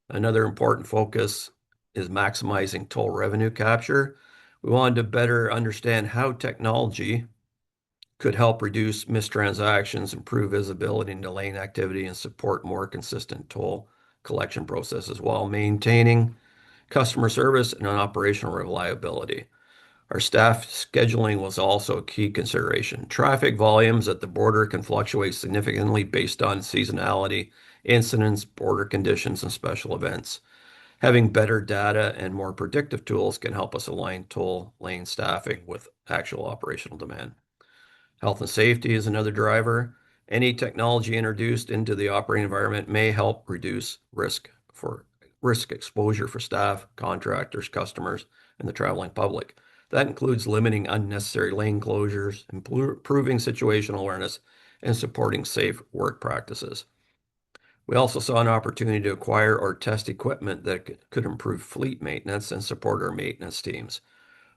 Another important focus is maximizing toll revenue capture. We wanted to better understand how technology could help reduce missed transactions, improve visibility into lane activity, and support more consistent toll collection processes while maintaining customer service and operational reliability. Our staff scheduling was also a key consideration. Traffic volumes at the border can fluctuate significantly based on seasonality, incidents, border conditions, and special events. Having better data and more predictive tools can help us align toll lane staffing with actual operational demand. Health and safety is another driver. Any technology introduced into the operating environment may help reduce risk exposure for staff, contractors, customers, and the traveling public. That includes limiting unnecessary lane closures, improving situational awareness, and supporting safe work practices. We also saw an opportunity to acquire or test equipment that could improve fleet maintenance and support our maintenance teams.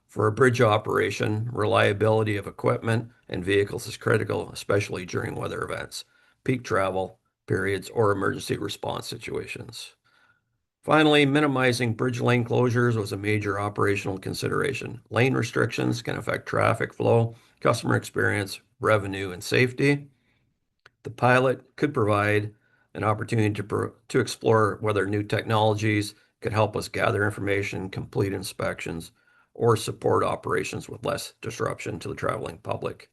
For a bridge operation, reliability of equipment and vehicles is critical, especially during weather events, peak travel periods, or emergency response situations. Finally, minimizing bridge lane closures was a major operational consideration. Lane restrictions can affect traffic flow, customer experience, revenue, and safety. The pilot could provide an opportunity to explore whether new technologies could help us gather information, complete inspections, or support operations with less disruption to the traveling public.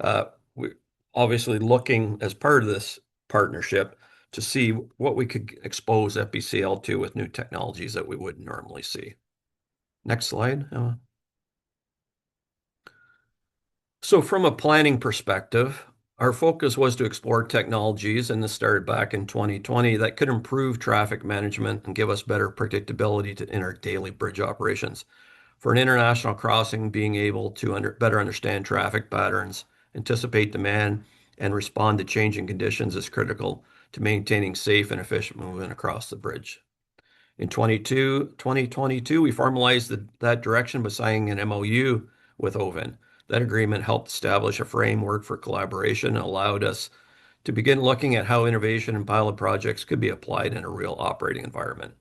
We're obviously looking as part of this partnership to see what we could expose FBCL to with new technologies that we wouldn't normally see. Next slide. So from a planning perspective, our focus was to explore technologies, and this started back in 2020, that could improve traffic management and give us better predictability in our daily bridge operations. For an international crossing, being able to better understand traffic patterns, anticipate demand, and respond to changing conditions is critical to maintaining safe and efficient movement across the bridge. In 2022, we formalized that direction by signing an MOU with OVIN. That agreement helped establish a framework for collaboration and allowed us to begin looking at how innovation and pilot projects could be applied in a real operating environment.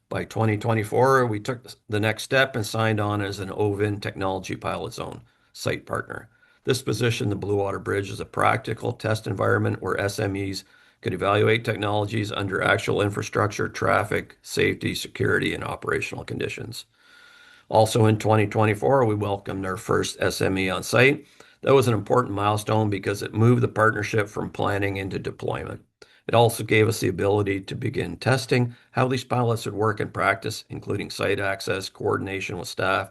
By 2024, we took the next step and signed on as an OVIN Technology Pilot Zone site partner. This positioned the Blue Water Bridge as a practical test environment where SMEs could evaluate technologies under actual infrastructure, traffic, safety, security, and operational conditions. Also in 2024, we welcomed our first SME on site. That was an important milestone because it moved the partnership from planning into deployment. It also gave us the ability to begin testing how these pilots would work in practice, including site access, coordination with staff,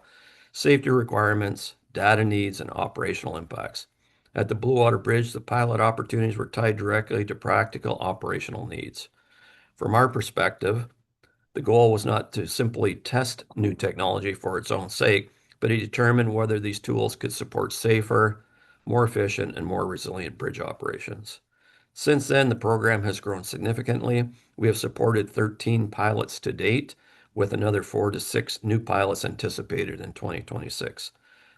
safety requirements, data needs, and operational impacts. At the Blue Water Bridge, the pilot opportunities were tied directly to practical operational needs. From our perspective, the goal was not to simply test new technology for its own sake, but to determine whether these tools could support safer, more efficient, and more resilient bridge operations. Since then, the program has grown significantly. We have supported 13 pilots to date, with another 4 to 6 new pilots anticipated in 2026.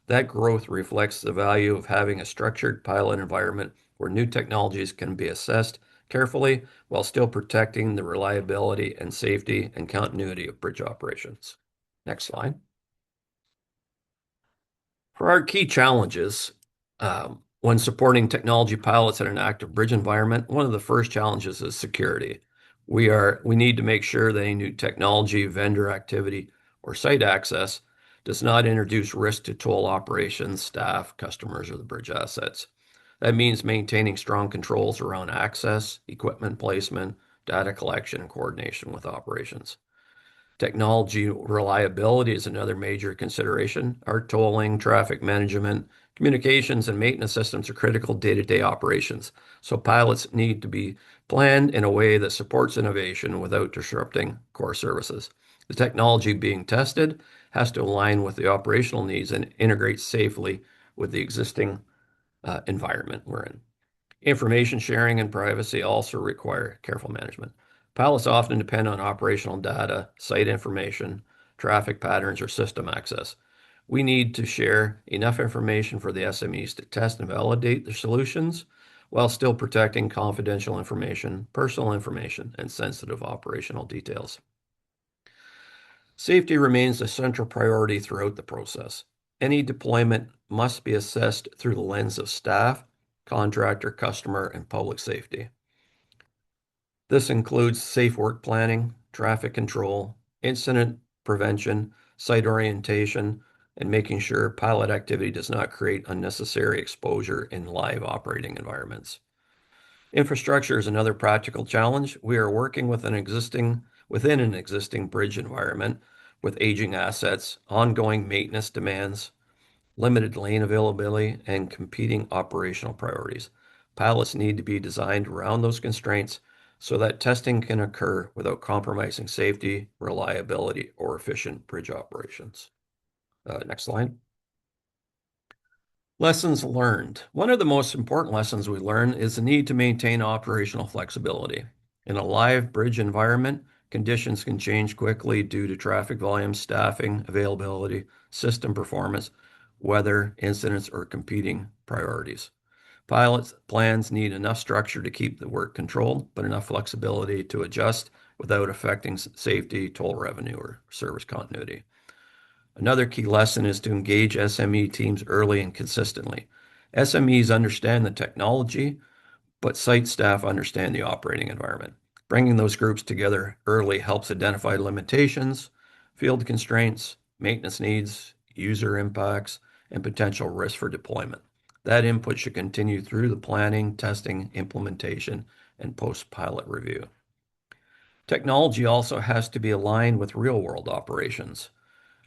That growth reflects the value of having a structured pilot environment where new technologies can be assessed carefully while still protecting the reliability and safety and continuity of bridge operations. Next slide. For our key challenges, when supporting technology pilots in an active bridge environment, one of the first challenges is security. We need to make sure that any new technology, vendor activity, or site access does not introduce risk to toll operations, staff, customers, or the bridge assets. That means maintaining strong controls around access, equipment placement, data collection, and coordination with operations. Technology reliability is another major consideration. Our tolling, traffic management, communications, and maintenance systems are critical day-to-day operations, so pilots need to be planned in a way that supports innovation without disrupting core services. The technology being tested has to align with the operational needs and integrate safely with the existing environment we're in. Information sharing and privacy also require careful management. Pilots often depend on operational data, site information, traffic patterns, or system access. We need to share enough information for the SMEs to test and validate their solutions while still protecting confidential information, personal information, and sensitive operational details. Safety remains a central priority throughout the process. Any deployment must be assessed through the lens of staff, contractor, customer, and public safety. This includes safe work planning, traffic control, incident prevention, site orientation, and making sure pilot activity does not create unnecessary exposure in live operating environments. Infrastructure is another practical challenge. We are working within an existing bridge environment with aging assets, ongoing maintenance demands, limited lane availability, and competing operational priorities. Pilots need to be designed around those constraints so that testing can occur without compromising safety, reliability, or efficient bridge operations. Next slide. Lessons learned. One of the most important lessons we learn is the need to maintain operational flexibility. In a live bridge environment, conditions can change quickly due to traffic volume, staffing, availability, system performance, weather, incidents, or competing priorities. Pilots' plans need enough structure to keep the work controlled, but enough flexibility to adjust without affecting safety, toll revenue, or service continuity. Another key lesson is to engage SME teams early and consistently. SMEs understand the technology, but site staff understand the operating environment. Bringing those groups together early helps identify limitations, field constraints, maintenance needs, user impacts, and potential risks for deployment. That input should continue through the planning, testing, implementation, and post-pilot review. Technology also has to be aligned with real-world operations.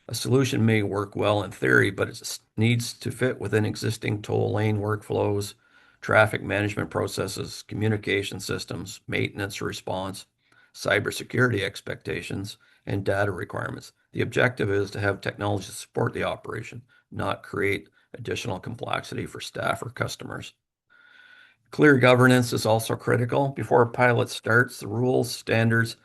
A solution may work well in theory, but it needs to fit within existing toll lane workflows, traffic management processes, communication systems, maintenance response, cybersecurity expectations, and data requirements. The objective is to have technology support the operation, not create additional complexity for staff or customers. Clear governance is also critical. Before a pilot starts, the rules, standards,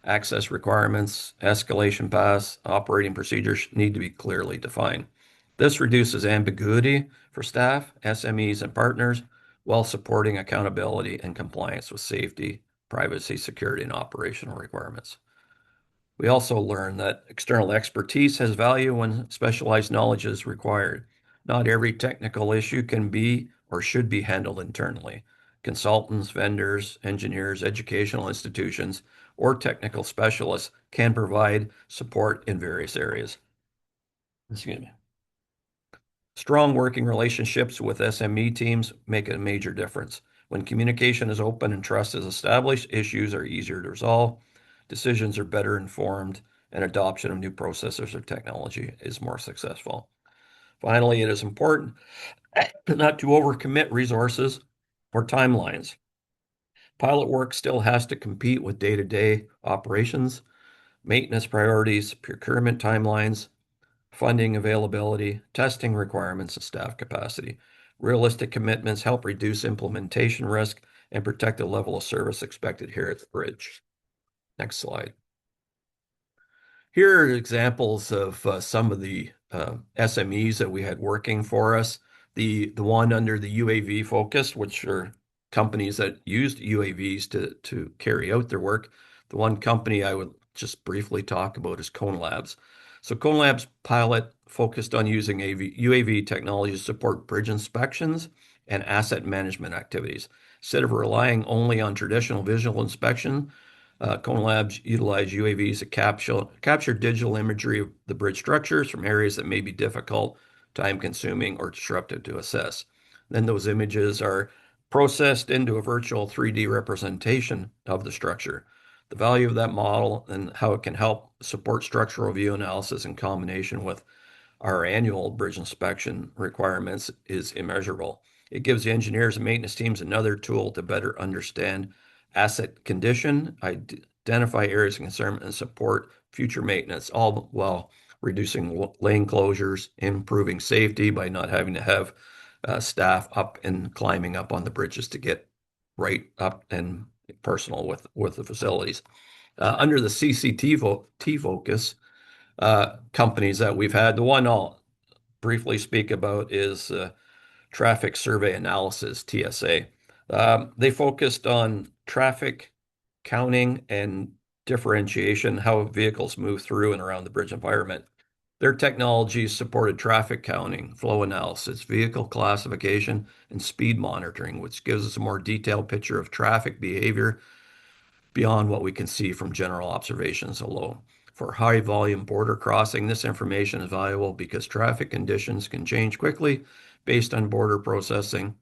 access requirements, escalation paths, operating procedures need to be clearly defined. This reduces ambiguity for staff, SMEs, and partners while supporting accountability and compliance with safety, privacy, security, and operational requirements. We also learn that external expertise has value when specialized knowledge is required. Not every technical issue can be or should be handled internally. Consultants, vendors, engineers, educational institutions, or technical specialists can provide support in various areas. Excuse me. Strong working relationships with SME teams make a major difference. When communication is open and trust is established, issues are easier to resolve, decisions are better informed, and adoption of new processes or technology is more successful. Finally, it is important not to overcommit resources or timelines. Pilot work still has to compete with day-to-day operations, maintenance priorities, procurement timelines, funding availability, testing requirements, and staff capacity. Realistic commitments help reduce implementation risk and protect the level of service expected here at the bridge. Next slide. Here are examples of some of the SMEs that we had working for us. The one under the UAV focus, which are companies that used UAVs to carry out their work. The one company I would just briefly talk about is Cone Labs. So Cone Labs pilot focused on using UAV technology to support bridge inspections and asset management activities. Instead of relying only on traditional visual inspection, Cone Labs utilized UAVs to capture digital imagery of the bridge structures from areas that may be difficult, time-consuming, or disruptive to assess. Then those images are processed into a virtual 3D representation of the structure. The value of that model and how it can help support structural view analysis in combination with our annual bridge inspection requirements is immeasurable. It gives the engineers and maintenance teams another tool to better understand asset condition, identify areas of concern, and support future maintenance, all while reducing lane closures, improving safety by not having to have staff up and climbing up on the bridges to get right up and personal with the facilities. Under the CCT focus, companies that we've had, the one I'll briefly speak about is Traffic Survey Analysis, TSA. They focused on traffic counting and differentiation, how vehicles move through and around the bridge environment. Their technologies supported traffic counting, flow analysis, vehicle classification, and speed monitoring, which gives us a more detailed picture of traffic behavior beyond what we can see from general observations alone. For high volume border crossing, this information is valuable because traffic conditions can change quickly based on border processing,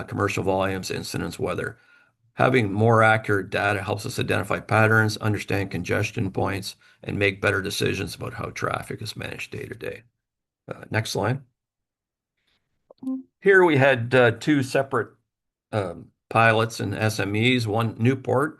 commercial volumes, incidents, weather. Having more accurate data helps us identify patterns, understand congestion points, and make better decisions about how traffic is managed day to day. Next slide. Here we had two separate pilots and SMEs, one Newport.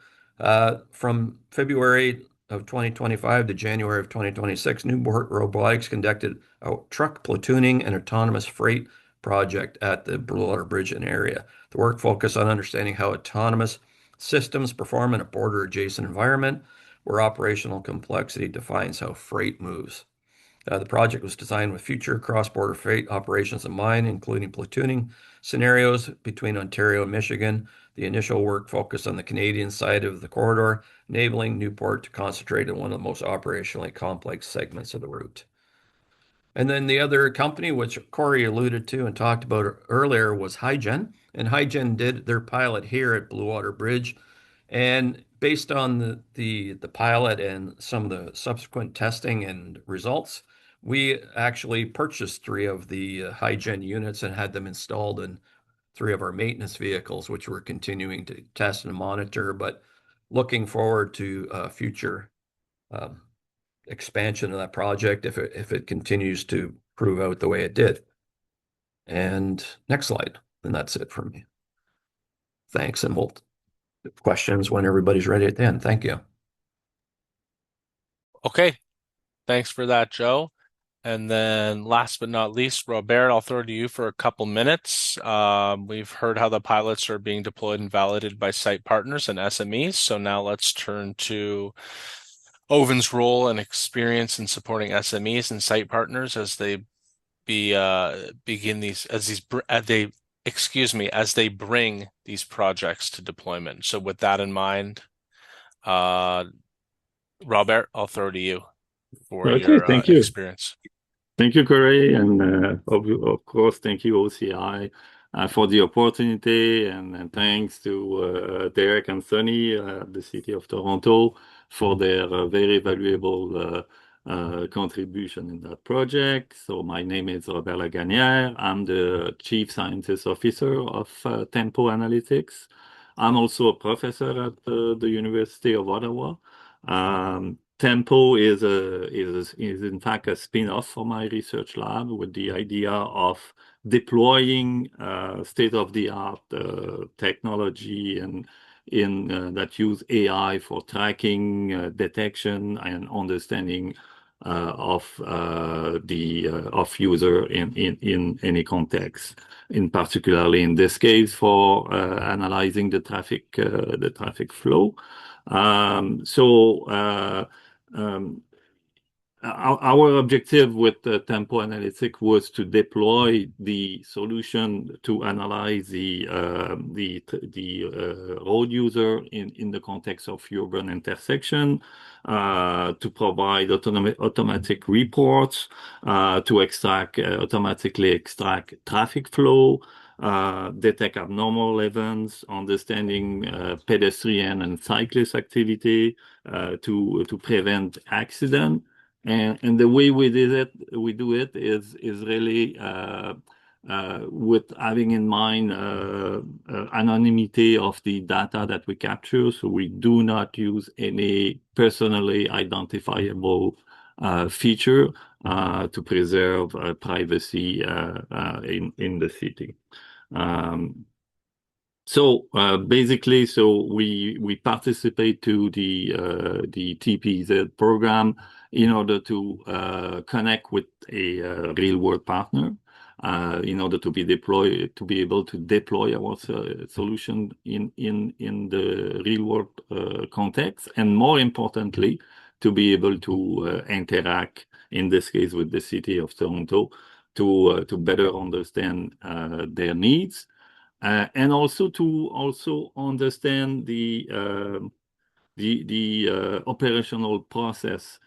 From February of 2025 to January of 2026, Newport Robotics conducted a truck platooning and autonomous freight project at the Bluewater Bridge and area. The work focused on understanding how autonomous systems perform in a border-adjacent environment where operational complexity defines how freight moves. The project was designed with future cross-border freight operations in mind, including platooning scenarios between Ontario and Michigan. The initial work focused on the Canadian side of the corridor, enabling Newport to concentrate on one of the most operationally complex segments of the route. And then the other company, which Corey alluded to and talked about earlier, was HiGen. And HiGen did their pilot here at Bluewater Bridge. And based on the pilot and some of the subsequent testing and results, we actually purchased 3 of the HiGen units and had them installed in 3 of our maintenance vehicles, which we're continuing to test and monitor, but looking forward to future expansion of that project if it continues to prove out the way it did. And next slide, and that's it for me. Thanks, and we'll questions when everybody's ready at the end. Thank you. Okay, thanks for that, Joe. And then last but not least, Robert, I'll throw it to you for a couple minutes. We've heard how the pilots are being deployed and validated by site partners and SMEs. So now let's turn to OVIN's role and experience in supporting SMEs and site partners as they as they bring these projects to deployment. So with that in mind, Robert, I'll throw it to you for your thank you. experience. Thank you, Corey, and of course, thank you, OCI, for the opportunity, and thanks to Derek and Sonny, the City of Toronto, for their very valuable contribution in that project. So my name is Robert Lagagnère. I'm the Chief Scientist Officer of Tempo Analytics. I'm also a professor at the University of Ottawa. Tempo is in fact a spin-off for my research lab with the idea of deploying state-of-the-art technology and that use AI for tracking, detection, and understanding of user in any context. In particularly in this case for analyzing the traffic flow. Our objective with Tempo Analytics was to deploy the solution to analyze the road user in the context of urban intersection, to provide automatic reports, to automatically extract traffic flow, detect abnormal events, understanding pedestrian and cyclist activity, to prevent accident. And the way we do it is really with having in mind anonymity of the data that we capture. So we do not use any personally identifiable feature to preserve privacy in the city. So basically, we participate to the TPZ program in order to connect with a real world partner in order to be able to deploy our solution in the real world context, and more importantly, to be able to interact in this case with the city of Toronto to better understand their needs. And also to understand the operational process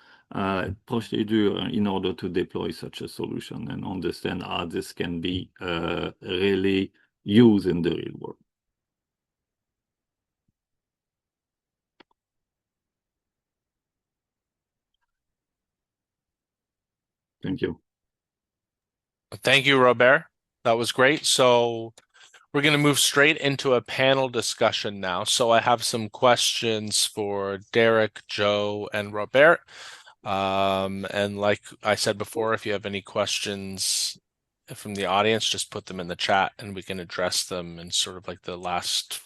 procedure in order to deploy such a solution and understand how this can be really used in the real world. Thank you. Thank you, Robert. That was great. So we're going to move straight into a panel discussion now. So I have some questions for Derek, Joe, and Robert. And like I said before, if you have any questions from the audience, just put them in the chat and we can address them in sort of like the last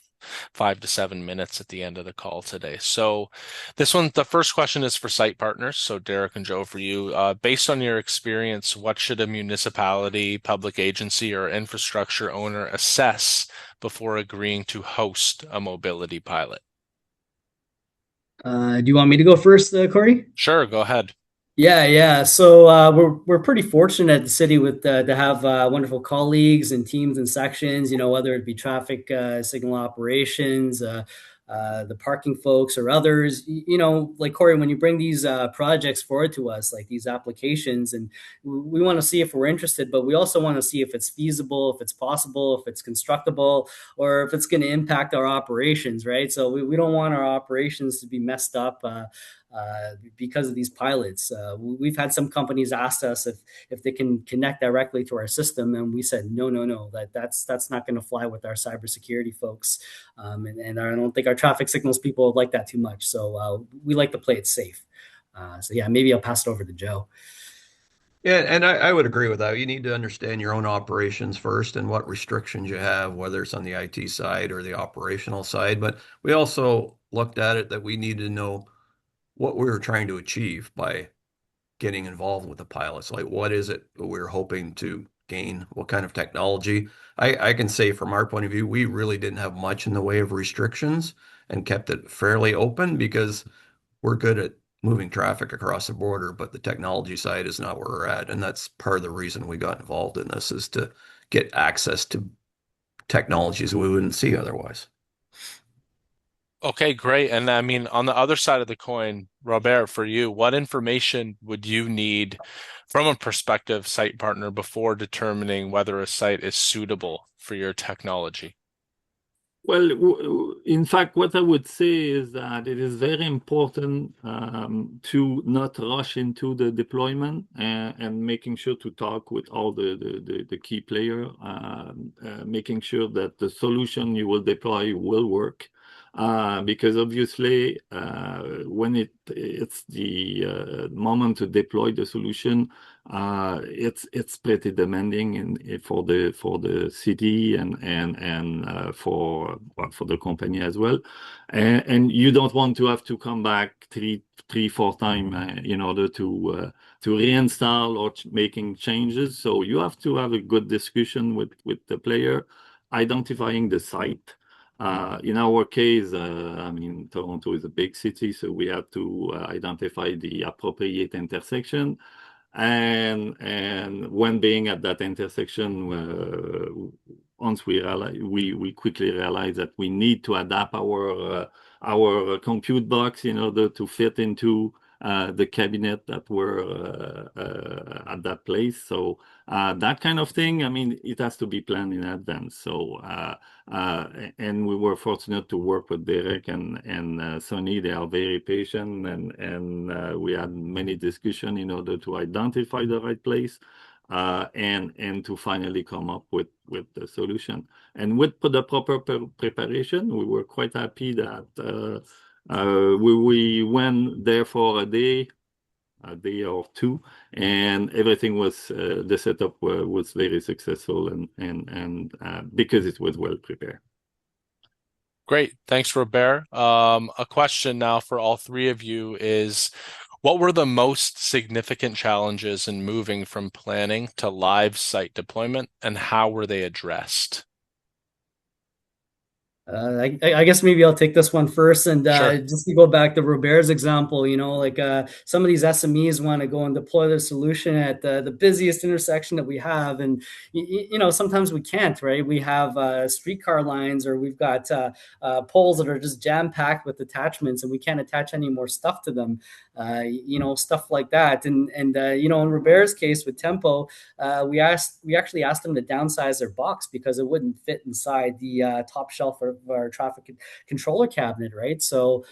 5 to 7 minutes at the end of the call today. So the first question is for site partners. So Derek and Joe, for you, based on your experience, what should a municipality, public agency, or infrastructure owner assess before agreeing to host a mobility pilot? Do you want me to go first, Corey? Sure, go ahead. Yeah. So we're pretty fortunate at the city with to have wonderful colleagues and teams and sections. Whether it be traffic signal operations, the parking folks, or others. Like Corey, when you bring these projects forward to us, like these applications, and we want to see if we're interested, but we also want to see if it's feasible, if it's possible, if it's constructible, or if it's going to impact our operations, right? So we don't want our operations to be messed up. Because of these pilots. We've had some companies ask us if they can connect directly to our system, and we said no, that's not going to fly with our cybersecurity folks, and I don't think our traffic signals people like that too much. So we like to play it safe. So yeah, maybe I'll pass it over to Joe. Yeah, and I would agree with that. You need to understand your own operations first and what restrictions you have, whether it's on the IT side or the operational side. But we also looked at it that we need to know what we were trying to achieve by getting involved with the pilots. Like, what is it that we're hoping to gain? What kind of technology? I can say from our point of view, we really didn't have much in the way of restrictions and kept it fairly open because we're good at moving traffic across the border, but the technology side is not where we're at. And that's part of the reason we got involved in this, is to get access to technologies we wouldn't see otherwise. Okay, great. And I mean, on the other side of the coin, Robert, for you, what information would you need from a prospective site partner before determining whether a site is suitable for your technology? Well, in fact, what I would say is that it is very important to not rush into the deployment and making sure to talk with all the key players, making sure that the solution you will deploy will work. Because obviously, when it's the moment to deploy the solution, it's pretty demanding for the city and for the company as well, and you don't want to have to come back three, 4 times in order to reinstall or making changes. So you have to have a good discussion with the player, identifying the site. In our case, I mean, Toronto is a big city, so we have to identify the appropriate intersection. And when being at that intersection, once we quickly realize that we need to adapt our compute box in order to fit into the cabinet that were at that place. So that kind of thing, I mean, it has to be planned in advance. So and we were fortunate to work with Derek and Sonny. They are very patient, and we had many discussions in order to identify the right place. and to finally come up with the solution. And with the proper preparation, we were quite happy that we went there for a day or two, and everything was the setup was very successful, and because it was well prepared. Great. Thanks, Robert. A question now for all three of you is, what were the most significant challenges in moving from planning to live site deployment, and how were they addressed? I guess maybe I'll take this one first, and Sure. just to go back to Robert's example, some of these SMEs want to go and deploy their solution at the busiest intersection that we have, and sometimes we can't, right? We have streetcar lines, or we've got poles that are just jam packed with attachments, and we can't attach any more stuff to them, stuff like that. And in Robert's case with Tempo, we actually asked them to downsize their box because it wouldn't fit inside the top shelf of our traffic controller cabinet, right? So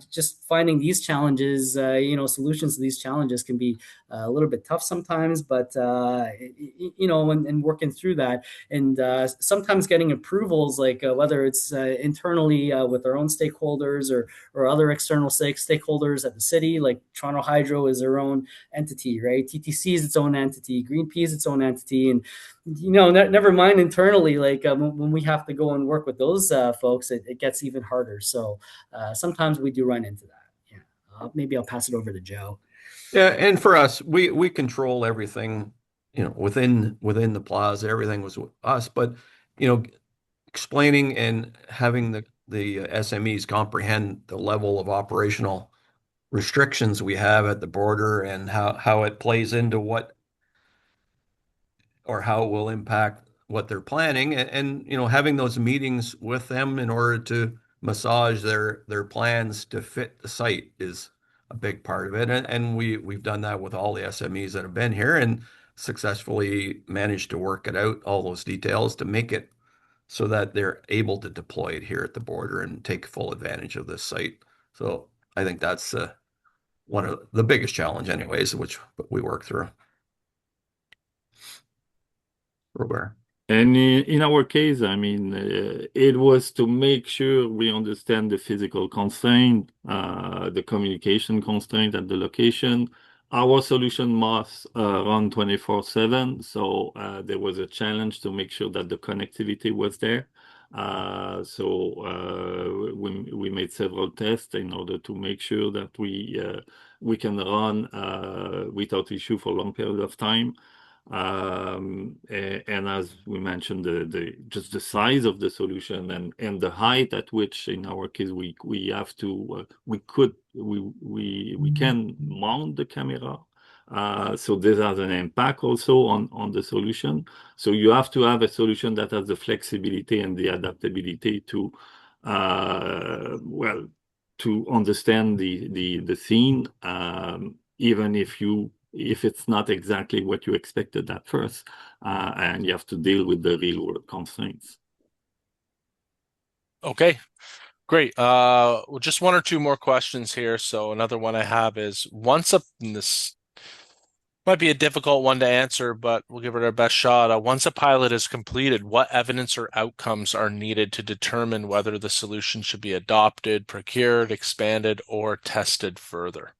just finding these challenges, solutions to these challenges can be a little bit tough sometimes, but and working through that, and sometimes getting approvals, like whether it's internally with our own stakeholders or other external stakeholders at the city, like Toronto Hydro is their own entity, right? TTC is its own entity, Greenpeace is its own entity, and never mind internally, like when we have to go and work with those folks, it gets even harder. So sometimes we do run into that. Yeah, maybe I'll pass it over to Joe. Yeah, and for us, we control everything, within the plaza. Everything was with us, but explaining and having the SMEs comprehend the level of operational restrictions we have at the border, and how it plays into what, or how it will impact what they're planning, and having those meetings with them in order to massage their plans to fit the site is a big part of it. And we've done that with all the SMEs that have been here, and successfully managed to work it out, all those details, to make it so that they're able to deploy it here at the border and take full advantage of this site. So I think that's one of the biggest challenge anyways, which we work through. Robert. And in our case, I mean, it was to make sure we understand the physical constraint, the communication constraint at the location. Our solution must run 24/7, so there was a challenge to make sure that the connectivity was there. We made several tests in order to make sure that we can run without issue for a long period of time. And as we mentioned, just the size of the solution, and the height at which, in our case, we can mount the camera. So this has an impact also on the solution. So you have to have a solution that has the flexibility and the adaptability to understand the scene, even if it's not exactly what you expected at first, and you have to deal with the real world constraints. Okay, great. Well, just one or two more questions here. So another one I have is, this might be a difficult one to answer, but we'll give it our best shot. Once a pilot is completed, what evidence or outcomes are needed to determine whether the solution should be adopted, procured, expanded, or tested further?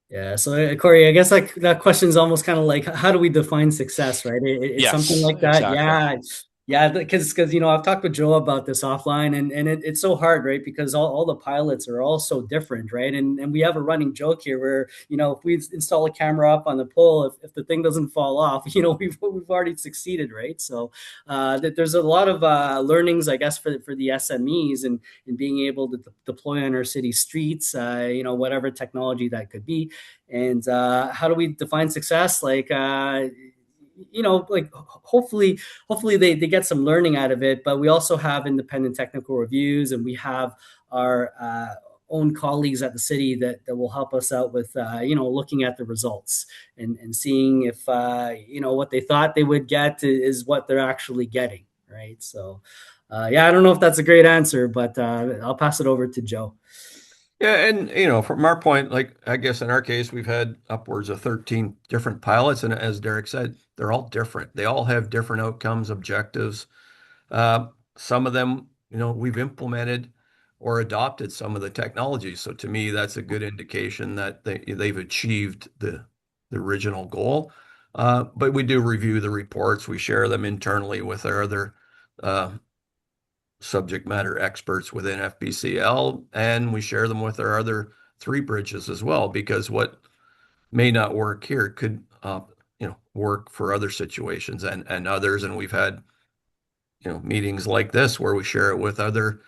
Yeah, so Corey, I guess that question is almost kind of like, how do we define success, right? It's Yes, something like that. exactly. Yeah, because I've talked with Joe about this offline, and it's so hard, right? Because all the pilots are all so different, right? And we have a running joke here where, if we install a camera up on the pole, if the thing doesn't fall off, we've already succeeded, right? So there's a lot of learnings, I guess, for the SMEs, and being able to deploy on our city streets, whatever technology that could be. And how do we define success? Like hopefully they get some learning out of it, but we also have independent technical reviews, and we have our own colleagues at the city that will help us out with looking at the results, and seeing if what they thought they would get is what they're actually getting, right? So I don't know if that's a great answer, but I'll pass it over to Joe. Yeah, and from our point, like I guess in our case, we've had upwards of 13 different pilots, and as Derek said, they're all different. They all have different outcomes, objectives. Uh, some of them, we've implemented or adopted some of the technologies. So to me, that's a good indication that they've achieved the original goal. But we do review the reports. We share them internally with our other uh, subject matter experts within FBCL, and we share them with our other three bridges as well, because what may not work here could, work for other situations and others. And we've had, meetings like this where we share it with other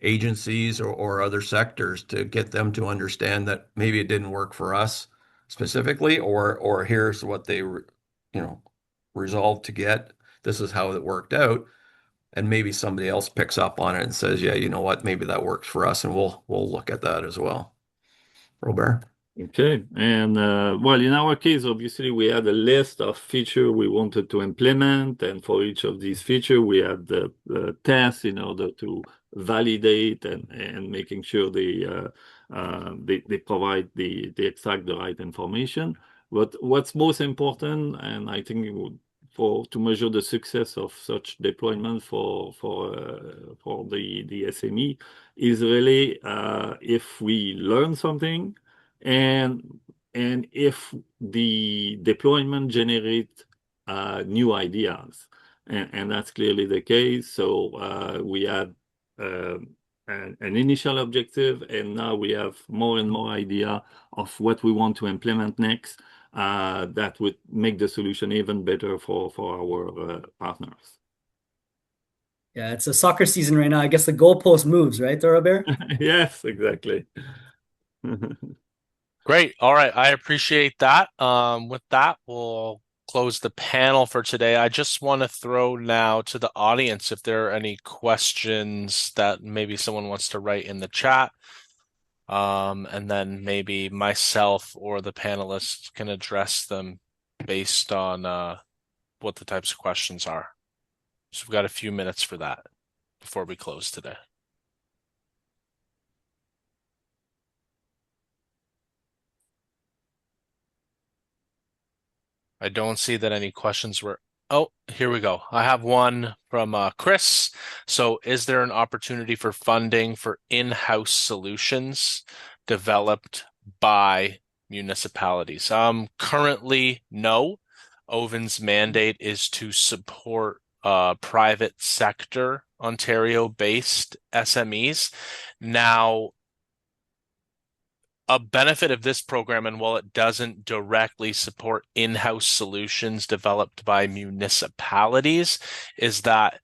agencies or other sectors to get them to understand that maybe it didn't work for us specifically, or here's what they, resolved to get. This is how it worked out, and maybe somebody else picks up on it and says, yeah, you know what, maybe that works for us, and we'll look at that as well. Robert? Okay. And well, in our case, obviously, we had a list of features we wanted to implement. And for each of these features, we had the tests in order to validate and making sure they provide they extract the right information. But what's most important, and I think for to measure the success of such deployment for the SME is really if we learn something and if the deployment generate new ideas, and that's clearly the case. So we had uh, an initial objective, and now we have more and more idea of what we want to implement next. That would make the solution even better for our partners. Yeah, it's a soccer season right now. I guess the goalpost moves, right, Robert? Yes, exactly. Great. All right. I appreciate that. With that, we'll close the panel for today. I just want to throw now to the audience if there are any questions that maybe someone wants to write in the chat. And then maybe myself or the panelists can address them based on what the types of questions are. So we've got a few minutes for that before we close today. I don't see that any questions were. Oh, here we go. I have one from Chris. So, is there an opportunity for funding for in-house solutions developed by municipalities? Currently, no. OVIN's mandate is to support private sector Ontario-based SMEs. Now, a benefit of this program, and while it doesn't directly support in-house solutions developed by municipalities, is that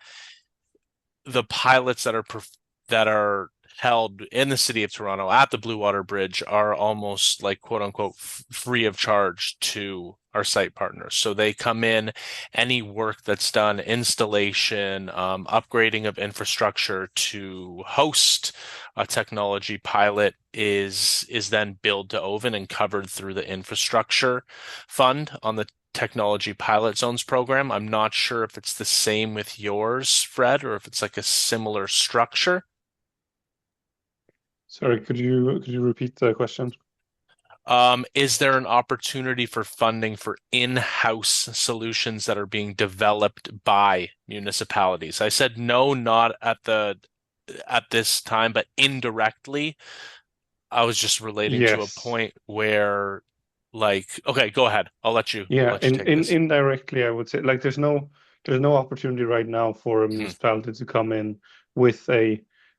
the pilots that are held in the city of Toronto at the Blue Water Bridge are almost like quote unquote free of charge to our site partners. So they come in, any work that's done, installation, upgrading of infrastructure to host a technology pilot is then billed to OVIN and covered through the infrastructure fund on the technology pilot zones program. I'm not sure if it's the same with yours, Fred, or if it's like a similar structure. Sorry, could you repeat the question? Is there an opportunity for funding for in-house solutions that are being developed by municipalities? I said no, not at this time, but indirectly. I was just relating to a Yes. point where, like, okay, go ahead. I'll let you Yeah, take this. indirectly, I would say, like there's no opportunity right now for a municipality to come in with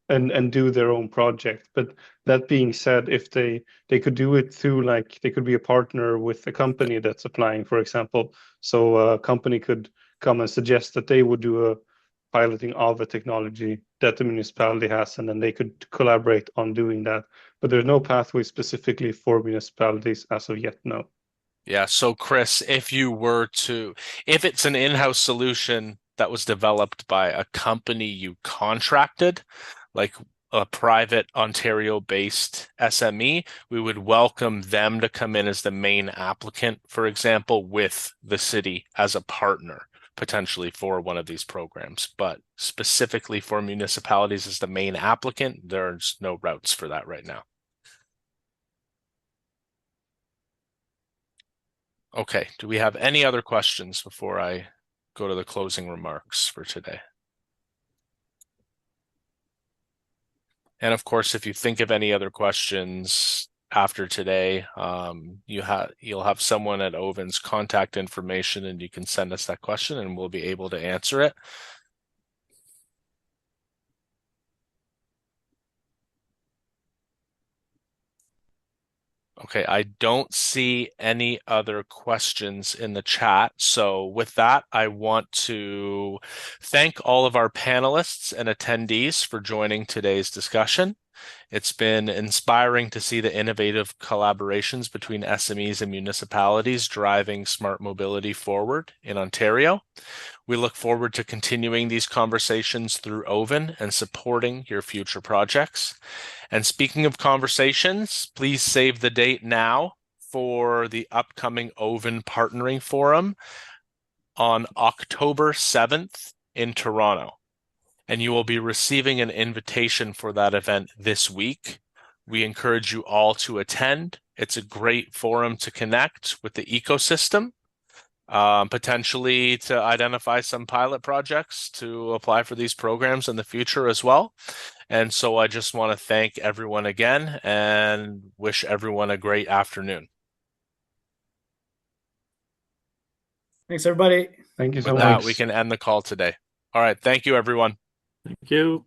and do their own project. But that being said, if they could do it through, like, they could be a partner with a company that's applying, for example. So a company could come and suggest that they would do a piloting of a technology that the municipality has, and then they could collaborate on doing that. But there's no pathway specifically for municipalities as of yet, no. Yeah. So, Chris, if it's an in-house solution that was developed by a company you contracted, like a private Ontario-based SME, we would welcome them to come in as the main applicant, for example, with the city as a partner, potentially for one of these programs. But specifically for municipalities as the main applicant, there's no routes for that right now. Okay, do we have any other questions before I go to the closing remarks for today? And of course, if you think of any other questions after today, you'll have someone at OVIN's contact information, and you can send us that question and we'll be able to answer it. Okay, I don't see any other questions in the chat. So with that, I want to thank all of our panelists and attendees for joining today's discussion. It's been inspiring to see the innovative collaborations between SMEs and municipalities driving smart mobility forward in Ontario. We look forward to continuing these conversations through OVIN and supporting your future projects. And speaking of conversations, please save the date now for the upcoming OVIN Partnering Forum on October 7th in Toronto. And you will be receiving an invitation for that event this week. We encourage you all to attend. It's a great forum to connect with the ecosystem, potentially to identify some pilot projects to apply for these programs in the future as well. And so I just want to thank everyone again and wish everyone a great afternoon. Thanks, everybody. Thank you so With much. that, we can end the call today. All right. Thank you, everyone. Thank you.